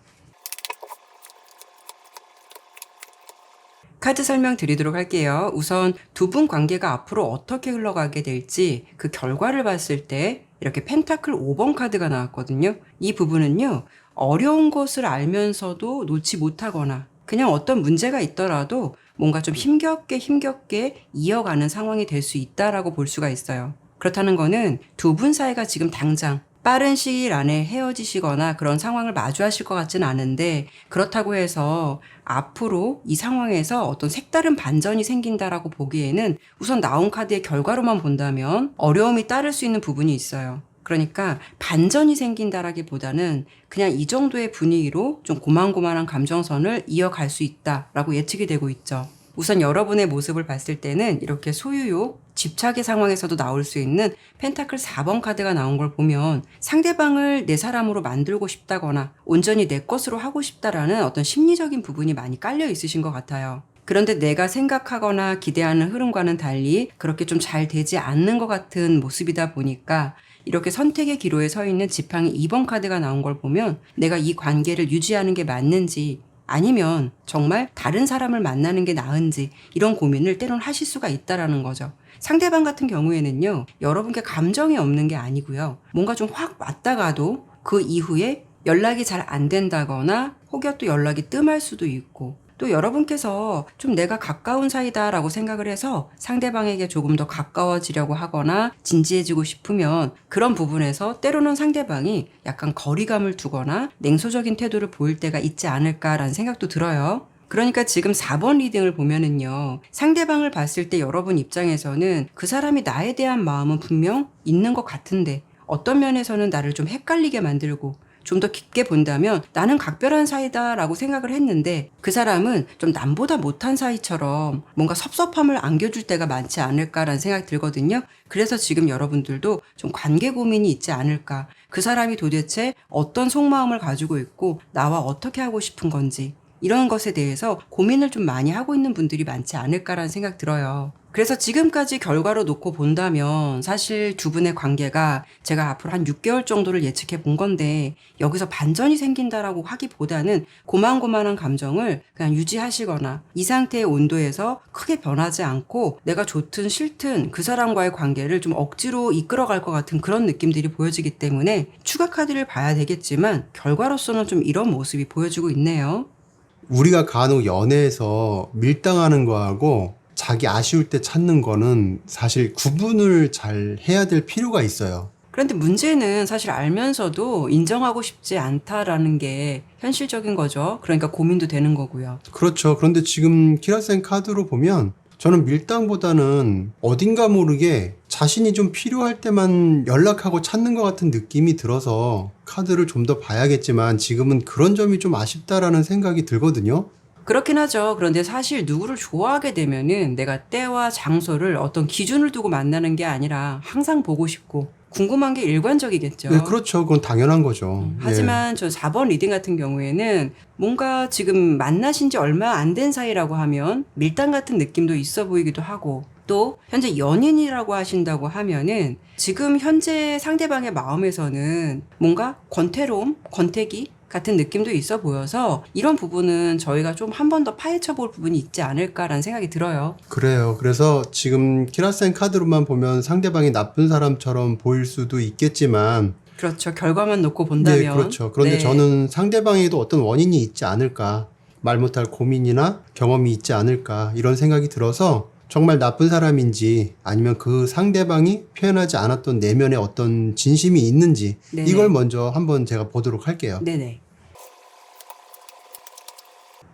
카드 설명 드리도록 할게요. 우선 두 분 관계가 앞으로 어떻게 흘러가게 될지 그 결과를 봤을 때 이렇게 펜타클 5번 카드가 나왔거든요. 이 부분은요, 어려운 것을 알면서도 놓지 못하거나 그냥 어떤 문제가 있더라도 뭔가 좀 힘겹게 이어가는 상황이 될 수 있다라고 볼 수가 있어요. 그렇다는 거는 두 분 사이가 지금 당장 빠른 시일 안에 헤어지시거나 그런 상황을 마주하실 것 같진 않은데 그렇다고 해서 앞으로 이 상황에서 어떤 색다른 반전이 생긴다라고 보기에는 우선 나온 카드의 결과로만 본다면 어려움이 따를 수 있는 부분이 있어요. 그러니까 반전이 생긴다라기보다는 그냥 이 정도의 분위기로 좀 고만고만한 감정선을 이어갈 수 있다라고 예측이 되고 있죠. 우선 여러분의 모습을 봤을 때는 이렇게 소유욕, 집착의 상황에서도 나올 수 있는 펜타클 4번 카드가 나온 걸 보면 상대방을 내 사람으로 만들고 싶다거나 온전히 내 것으로 하고 싶다라는 어떤 심리적인 부분이 많이 깔려 있으신 것 같아요. 그런데 내가 생각하거나 기대하는 흐름과는 달리 그렇게 좀 잘 되지 않는 것 같은 모습이다 보니까 이렇게 선택의 기로에 서 있는 지팡이 2번 카드가 나온 걸 보면 내가 이 관계를 유지하는 게 맞는지 아니면 정말 다른 사람을 만나는 게 나은지 이런 고민을 때론 하실 수가 있다라는 거죠. 상대방 같은 경우에는요, 여러분께 감정이 없는 게 아니고요. 뭔가 좀 확 왔다가도 그 이후에 연락이 잘 안 된다거나 혹여 또 연락이 뜸할 수도 있고 또 여러분께서 좀 내가 가까운 사이다라고 생각을 해서 상대방에게 조금 더 가까워지려고 하거나 진지해지고 싶으면 그런 부분에서 때로는 상대방이 약간 거리감을 두거나 냉소적인 태도를 보일 때가 있지 않을까라는 생각도 들어요. 그러니까 지금 4번 리딩을 보면은요, 상대방을 봤을 때 여러분 입장에서는 그 사람이 나에 대한 마음은 분명 있는 것 같은데 어떤 면에서는 나를 좀 헷갈리게 만들고 좀 더 깊게 본다면 나는 각별한 사이다라고 생각을 했는데 그 사람은 좀 남보다 못한 사이처럼 뭔가 섭섭함을 안겨줄 때가 많지 않을까라는 생각이 들거든요. 그래서 지금 여러분들도 좀 관계 고민이 있지 않을까. 그 사람이 도대체 어떤 속마음을 가지고 있고 나와 어떻게 하고 싶은 건지 이런 것에 대해서 고민을 좀 많이 하고 있는 분들이 많지 않을까라는 생각 들어요. 그래서 지금까지 결과로 놓고 본다면 사실 두 분의 관계가 제가 앞으로 한 6개월 정도를 예측해 본 건데 여기서 반전이 생긴다라고 하기보다는 고만고만한 감정을 그냥 유지하시거나 이 상태의 온도에서 크게 변하지 않고 내가 좋든 싫든 그 사람과의 관계를 좀 억지로 이끌어갈 것 같은 그런 느낌들이 보여지기 때문에 추가 카드를 봐야 되겠지만 결과로서는 좀 이런 모습이 보여지고 있네요. 우리가 간혹 연애에서 밀당하는 거하고 자기 아쉬울 때 찾는 거는 사실 구분을 잘 해야 될 필요가 있어요. 그런데 문제는 사실 알면서도 인정하고 싶지 않다라는 게 현실적인 거죠. 그러니까 고민도 되는 거고요. 그렇죠. 그런데 지금 키라센 카드로 보면 저는 밀당보다는 어딘가 모르게 자신이 좀 필요할 때만 연락하고 찾는 것 같은 느낌이 들어서 카드를 좀 더 봐야겠지만 지금은 그런 점이 좀 아쉽다라는 생각이 들거든요. 그렇긴 하죠. 그런데 사실 누구를 좋아하게 되면은 내가 때와 장소를 어떤 기준을 두고 만나는 게 아니라 항상 보고 싶고 궁금한 게 일관적이겠죠. 네, 그렇죠. 그건 당연한 거죠. 예. 하지만 저 4번 리딩 같은 경우에는 뭔가 지금 만나신 지 얼마 안 된 사이라고 하면 밀당 같은 느낌도 있어 보이기도 하고, 또 현재 연인이라고 하신다고 하면은 지금 현재 상대방의 마음에서는 뭔가 권태로움, 권태기 같은 느낌도 있어 보여서 이런 부분은 저희가 좀 한 번 더 파헤쳐 볼 부분이 있지 않을까라는 생각이 들어요. 그래요. 그래서 지금 키라센 카드로만 보면 상대방이 나쁜 사람처럼 보일 수도 있겠지만, 그렇죠. 결과만 놓고 본다면. 네, 그렇죠. 그런데 네. 저는 상대방에도 어떤 원인이 있지 않을까, 말 못할 고민이나 경험이 있지 않을까, 이런 생각이 들어서 정말 나쁜 사람인지 아니면 그 상대방이 표현하지 않았던 내면에 어떤 진심이 있는지, 네네. 이걸 먼저 한번 제가 보도록 할게요. 네네.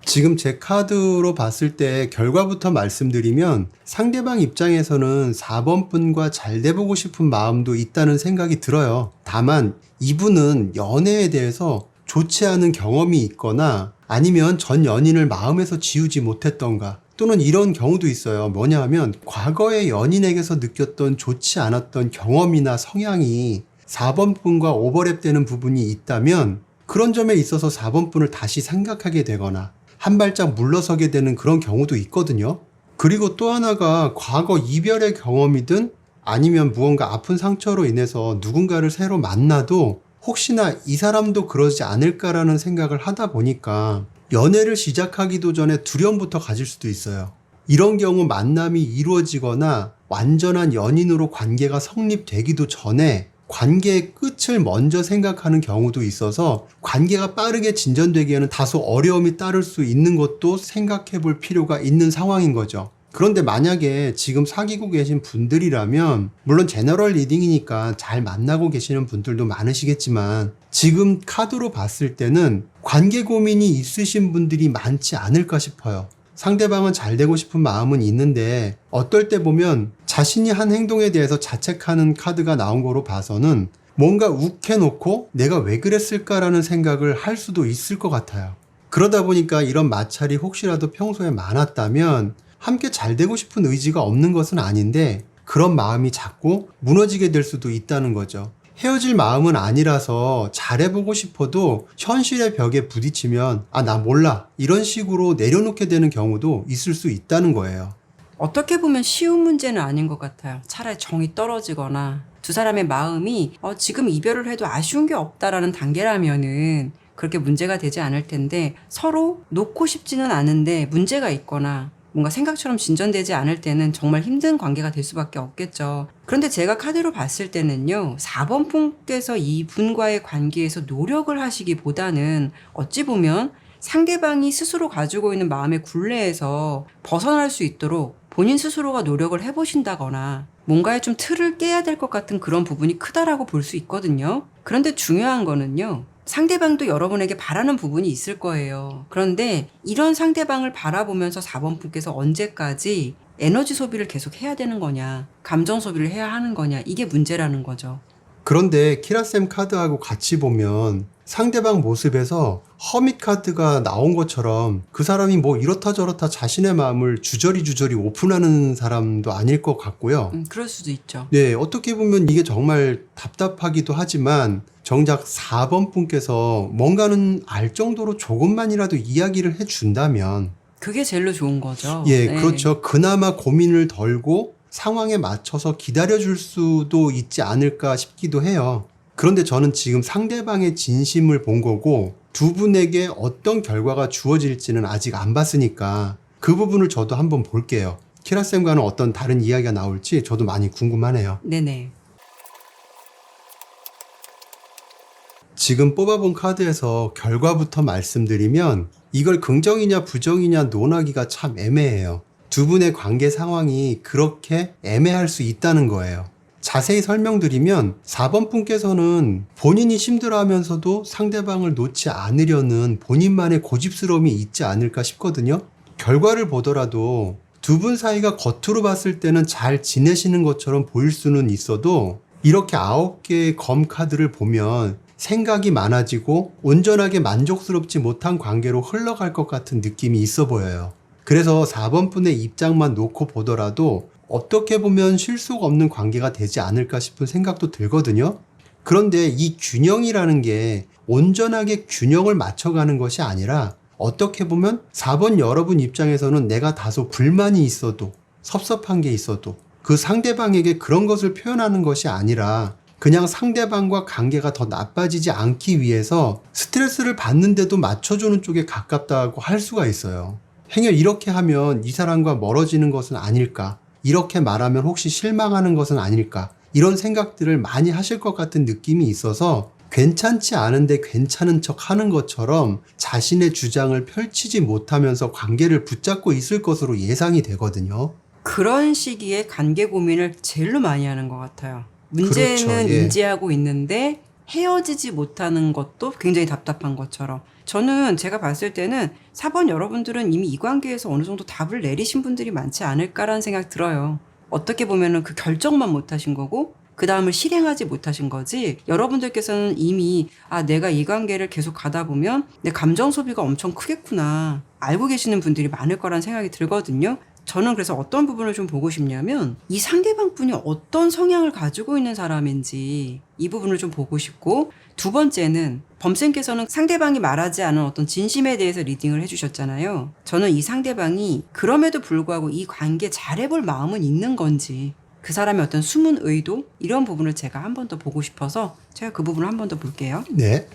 지금 제 카드로 봤을 때 결과부터 말씀드리면 상대방 입장에서는 4번 분과 잘 돼보고 싶은 마음도 있다는 생각이 들어요. 다만 이분은 연애에 대해서 좋지 않은 경험이 있거나 아니면 전 연인을 마음에서 지우지 못했던가, 또는 이런 경우도 있어요. 뭐냐 하면 과거의 연인에게서 느꼈던 좋지 않았던 경험이나 성향이 4번 분과 오버랩 되는 부분이 있다면 그런 점에 있어서 4번 분을 다시 생각하게 되거나 한 발짝 물러서게 되는 그런 경우도 있거든요. 그리고 또 하나가 과거 이별의 경험이든 아니면 무언가 아픈 상처로 인해서 누군가를 새로 만나도 혹시나 이 사람도 그러지 않을까라는 생각을 하다 보니까 연애를 시작하기도 전에 두려움부터 가질 수도 있어요. 이런 경우 만남이 이루어지거나 완전한 연인으로 관계가 성립되기도 전에 관계의 끝을 먼저 생각하는 경우도 있어서 관계가 빠르게 진전되기에는 다소 어려움이 따를 수 있는 것도 생각해 볼 필요가 있는 상황인 거죠. 그런데 만약에 지금 사귀고 계신 분들이라면, 물론 제너럴 리딩이니까 잘 만나고 계시는 분들도 많으시겠지만 지금 카드로 봤을 때는 관계 고민이 있으신 분들이 많지 않을까 싶어요. 상대방은 잘 되고 싶은 마음은 있는데 어떨 때 보면 자신이 한 행동에 대해서 자책하는 카드가 나온 거로 봐서는 뭔가 욱해놓고 내가 왜 그랬을까라는 생각을 할 수도 있을 것 같아요. 그러다 보니까 이런 마찰이 혹시라도 평소에 많았다면 함께 잘 되고 싶은 의지가 없는 것은 아닌데 그런 마음이 자꾸 무너지게 될 수도 있다는 거죠. 헤어질 마음은 아니라서 잘해보고 싶어도 현실의 벽에 부딪히면 나 몰라, 이런 식으로 내려놓게 되는 경우도 있을 수 있다는 거예요. 어떻게 보면 쉬운 문제는 아닌 것 같아요. 차라리 정이 떨어지거나 두 사람의 마음이 지금 이별을 해도 아쉬운 게 없다라는 단계라면은 그렇게 문제가 되지 않을 텐데, 서로 놓고 싶지는 않은데 문제가 있거나 뭔가 생각처럼 진전되지 않을 때는 정말 힘든 관계가 될 수밖에 없겠죠. 그런데 제가 카드로 봤을 때는요, 4번 분께서 이 분과의 관계에서 노력을 하시기보다는 어찌 보면 상대방이 스스로 가지고 있는 마음의 굴레에서 벗어날 수 있도록 본인 스스로가 노력을 해보신다거나 뭔가에 좀 틀을 깨야 될 것 같은 그런 부분이 크다라고 볼 수 있거든요. 그런데 중요한 거는요, 상대방도 여러분에게 바라는 부분이 있을 거예요. 그런데 이런 상대방을 바라보면서 4번 분께서 언제까지 에너지 소비를 계속 해야 되는 거냐, 감정 소비를 해야 하는 거냐, 이게 문제라는 거죠. 그런데 키라쌤 카드하고 같이 보면 상대방 모습에서 허밋 카드가 나온 것처럼 그 사람이 뭐 이렇다 저렇다 자신의 마음을 주저리 오픈하는 사람도 아닐 것 같고요. 그럴 수도 있죠. 네, 어떻게 보면 이게 정말 답답하기도 하지만 정작 4번 분께서 뭔가는 알 정도로 조금만이라도 이야기를 해준다면, 그게 제일로 좋은 거죠. 예, 네. 그렇죠. 그나마 고민을 덜고 상황에 맞춰서 기다려줄 수도 있지 않을까 싶기도 해요. 그런데 저는 지금 상대방의 진심을 본 거고 두 분에게 어떤 결과가 주어질지는 아직 안 봤으니까 그 부분을 저도 한번 볼게요. 키라쌤과는 어떤 다른 이야기가 나올지 저도 많이 궁금하네요. 네네. 지금 뽑아본 카드에서 결과부터 말씀드리면 이걸 긍정이냐 부정이냐 논하기가 참 애매해요. 두 분의 관계 상황이 그렇게 애매할 수 있다는 거예요. 자세히 설명드리면 4번 분께서는 본인이 힘들어하면서도 상대방을 놓지 않으려는 본인만의 고집스러움이 있지 않을까 싶거든요. 결과를 보더라도 두 분 사이가 겉으로 봤을 때는 잘 지내시는 것처럼 보일 수는 있어도 이렇게 9개의 검 카드를 보면 생각이 많아지고 온전하게 만족스럽지 못한 관계로 흘러갈 것 같은 느낌이 있어 보여요. 그래서 4번 분의 입장만 놓고 보더라도 어떻게 보면 실속 없는 관계가 되지 않을까 싶은 생각도 들거든요. 그런데 이 균형이라는 게 온전하게 균형을 맞춰가는 것이 아니라 어떻게 보면 4번 여러분 입장에서는 내가 다소 불만이 있어도 섭섭한 게 있어도 그 상대방에게 그런 것을 표현하는 것이 아니라 그냥 상대방과 관계가 더 나빠지지 않기 위해서 스트레스를 받는데도 맞춰주는 쪽에 가깝다고 할 수가 있어요. 행여 이렇게 하면 이 사람과 멀어지는 것은 아닐까? 이렇게 말하면 혹시 실망하는 것은 아닐까? 이런 생각들을 많이 하실 것 같은 느낌이 있어서 괜찮지 않은데 괜찮은 척 하는 것처럼 자신의 주장을 펼치지 못하면서 관계를 붙잡고 있을 것으로 예상이 되거든요. 그런 시기에 관계 고민을 제일로 많이 하는 것 같아요. 문제는 그렇죠. 예. 인지하고 있는데 헤어지지 못하는 것도 굉장히 답답한 것처럼. 저는 제가 봤을 때는 4번 여러분들은 이미 이 관계에서 어느 정도 답을 내리신 분들이 많지 않을까라는 생각 들어요. 어떻게 보면은 그 결정만 못 하신 거고 그 다음을 실행하지 못하신 거지. 여러분들께서는 이미 내가 이 관계를 계속 가다 보면 내 감정 소비가 엄청 크겠구나 알고 계시는 분들이 많을 거란 생각이 들거든요. 저는 그래서 어떤 부분을 좀 보고 싶냐면 이 상대방 분이 어떤 성향을 가지고 있는 사람인지 이 부분을 좀 보고 싶고, 두 번째는 범쌤께서는 상대방이 말하지 않은 어떤 진심에 대해서 리딩을 해주셨잖아요. 저는 이 상대방이 그럼에도 불구하고 이 관계 잘해볼 마음은 있는 건지, 그 사람의 어떤 숨은 의도, 이런 부분을 제가 한 번 더 보고 싶어서 제가 그 부분을 한 번 더 볼게요. 네.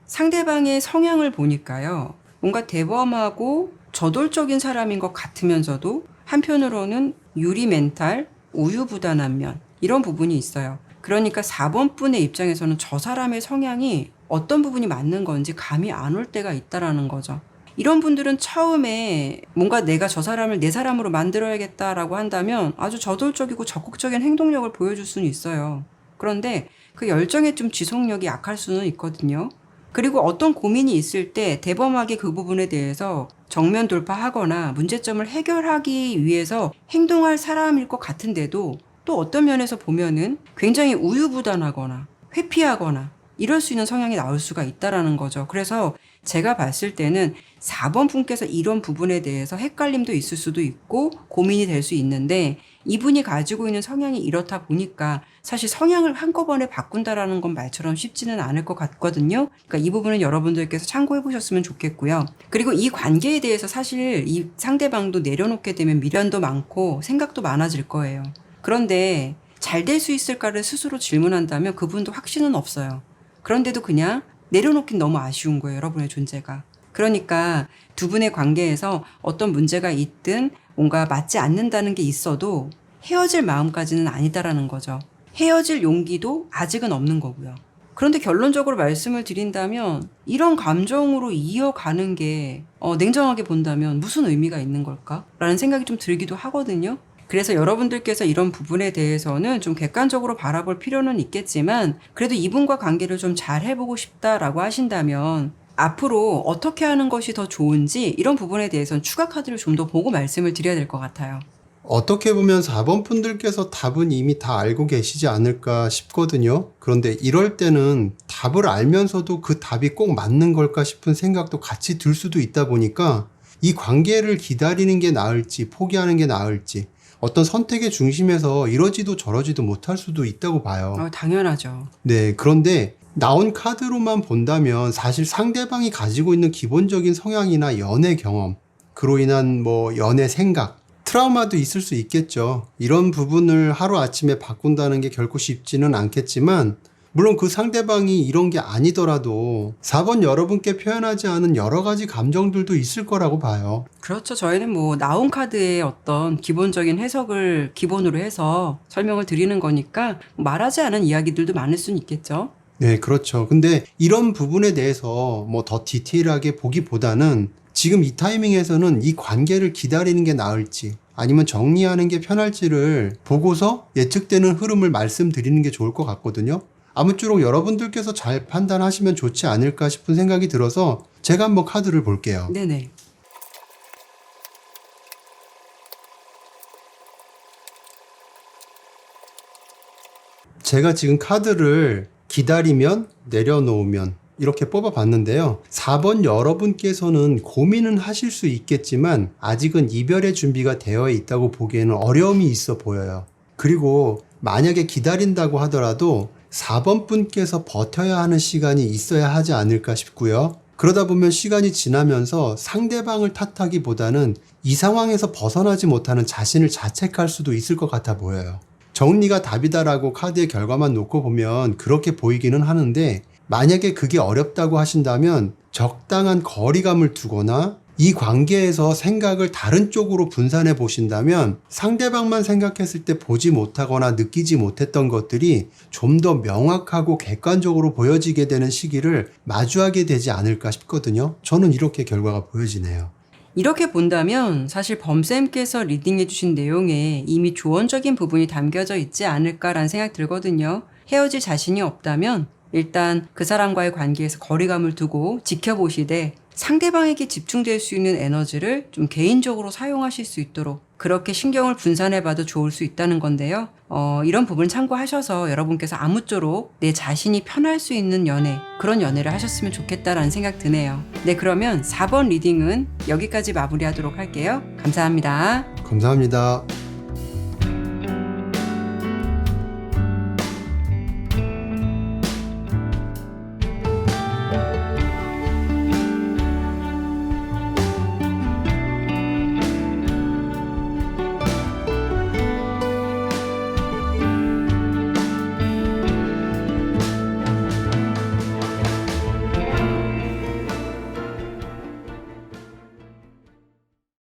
상대방의 성향을 보니까요, 뭔가 대범하고 저돌적인 사람인 것 같으면서도 한편으로는 유리 멘탈, 우유부단한 면, 이런 부분이 있어요. 그러니까 4번 분의 입장에서는 저 사람의 성향이 어떤 부분이 맞는 건지 감이 안 올 때가 있다라는 거죠. 이런 분들은 처음에 뭔가 내가 저 사람을 내 사람으로 만들어야겠다라고 한다면 아주 저돌적이고 적극적인 행동력을 보여줄 수는 있어요. 그런데 그 열정의 좀 지속력이 약할 수는 있거든요. 그리고 어떤 고민이 있을 때 대범하게 그 부분에 대해서 정면 돌파하거나 문제점을 해결하기 위해서 행동할 사람일 것 같은데도, 또 어떤 면에서 보면은 굉장히 우유부단하거나 회피하거나 이럴 수 있는 성향이 나올 수가 있다라는 거죠. 그래서 제가 봤을 때는 4번 분께서 이런 부분에 대해서 헷갈림도 있을 수도 있고 고민이 될 수 있는데, 이분이 가지고 있는 성향이 이렇다 보니까 사실 성향을 한꺼번에 바꾼다라는 건 말처럼 쉽지는 않을 것 같거든요. 그러니까 이 부분은 여러분들께서 참고해 보셨으면 좋겠고요. 그리고 이 관계에 대해서 사실 이 상대방도 내려놓게 되면 미련도 많고 생각도 많아질 거예요. 그런데 잘 될 수 있을까를 스스로 질문한다면 그분도 확신은 없어요. 그런데도 그냥 내려놓긴 너무 아쉬운 거예요, 여러분의 존재가. 그러니까 두 분의 관계에서 어떤 문제가 있든 뭔가 맞지 않는다는 게 있어도 헤어질 마음까지는 아니다라는 거죠. 헤어질 용기도 아직은 없는 거고요. 그런데 결론적으로 말씀을 드린다면 이런 감정으로 이어가는 게 냉정하게 본다면 무슨 의미가 있는 걸까? 라는 생각이 좀 들기도 하거든요. 그래서 여러분들께서 이런 부분에 대해서는 좀 객관적으로 바라볼 필요는 있겠지만, 그래도 이분과 관계를 좀 잘 해보고 싶다라고 하신다면 앞으로 어떻게 하는 것이 더 좋은지 이런 부분에 대해서는 추가 카드를 좀 더 보고 말씀을 드려야 될 것 같아요. 어떻게 보면 4번 분들께서 답은 이미 다 알고 계시지 않을까 싶거든요. 그런데 이럴 때는 답을 알면서도 그 답이 꼭 맞는 걸까 싶은 생각도 같이 들 수도 있다 보니까 이 관계를 기다리는 게 나을지 포기하는 게 나을지 어떤 선택의 중심에서 이러지도 저러지도 못할 수도 있다고 봐요. 당연하죠. 네, 그런데 나온 카드로만 본다면 사실 상대방이 가지고 있는 기본적인 성향이나 연애 경험, 그로 인한 연애 생각, 트라우마도 있을 수 있겠죠. 이런 부분을 하루아침에 바꾼다는 게 결코 쉽지는 않겠지만, 물론 그 상대방이 이런 게 아니더라도 4번 여러분께 표현하지 않은 여러 가지 감정들도 있을 거라고 봐요. 그렇죠. 저희는 나온 카드의 어떤 기본적인 해석을 기본으로 해서 설명을 드리는 거니까 말하지 않은 이야기들도 많을 수는 있겠죠. 네, 그렇죠. 근데 이런 부분에 대해서 더 디테일하게 보기보다는 지금 이 타이밍에서는 이 관계를 기다리는 게 나을지 아니면 정리하는 게 편할지를 보고서 예측되는 흐름을 말씀드리는 게 좋을 것 같거든요. 아무쪼록 여러분들께서 잘 판단하시면 좋지 않을까 싶은 생각이 들어서 제가 한번 카드를 볼게요. 네네. 제가 지금 카드를 기다리면, 내려놓으면 이렇게 뽑아봤는데요. 4번 여러분께서는 고민은 하실 수 있겠지만 아직은 이별의 준비가 되어 있다고 보기에는 어려움이 있어 보여요. 그리고 만약에 기다린다고 하더라도 4번 분께서 버텨야 하는 시간이 있어야 하지 않을까 싶고요. 그러다 보면 시간이 지나면서 상대방을 탓하기보다는 이 상황에서 벗어나지 못하는 자신을 자책할 수도 있을 것 같아 보여요. 정리가 답이다라고 카드의 결과만 놓고 보면 그렇게 보이기는 하는데, 만약에 그게 어렵다고 하신다면 적당한 거리감을 두거나 이 관계에서 생각을 다른 쪽으로 분산해 보신다면 상대방만 생각했을 때 보지 못하거나 느끼지 못했던 것들이 좀 더 명확하고 객관적으로 보여지게 되는 시기를 마주하게 되지 않을까 싶거든요. 저는 이렇게 결과가 보여지네요. 이렇게 본다면 사실 범쌤께서 리딩해 주신 내용에 이미 조언적인 부분이 담겨져 있지 않을까라는 생각 들거든요. 헤어질 자신이 없다면 일단 그 사람과의 관계에서 거리감을 두고 지켜보시되 상대방에게 집중될 수 있는 에너지를 좀 개인적으로 사용하실 수 있도록 그렇게 신경을 분산해봐도 좋을 수 있다는 건데요. 이런 부분 참고하셔서 여러분께서 아무쪼록 내 자신이 편할 수 있는 연애, 그런 연애를 하셨으면 좋겠다라는 생각 드네요. 네, 그러면 4번 리딩은 여기까지 마무리하도록 할게요. 감사합니다. 감사합니다.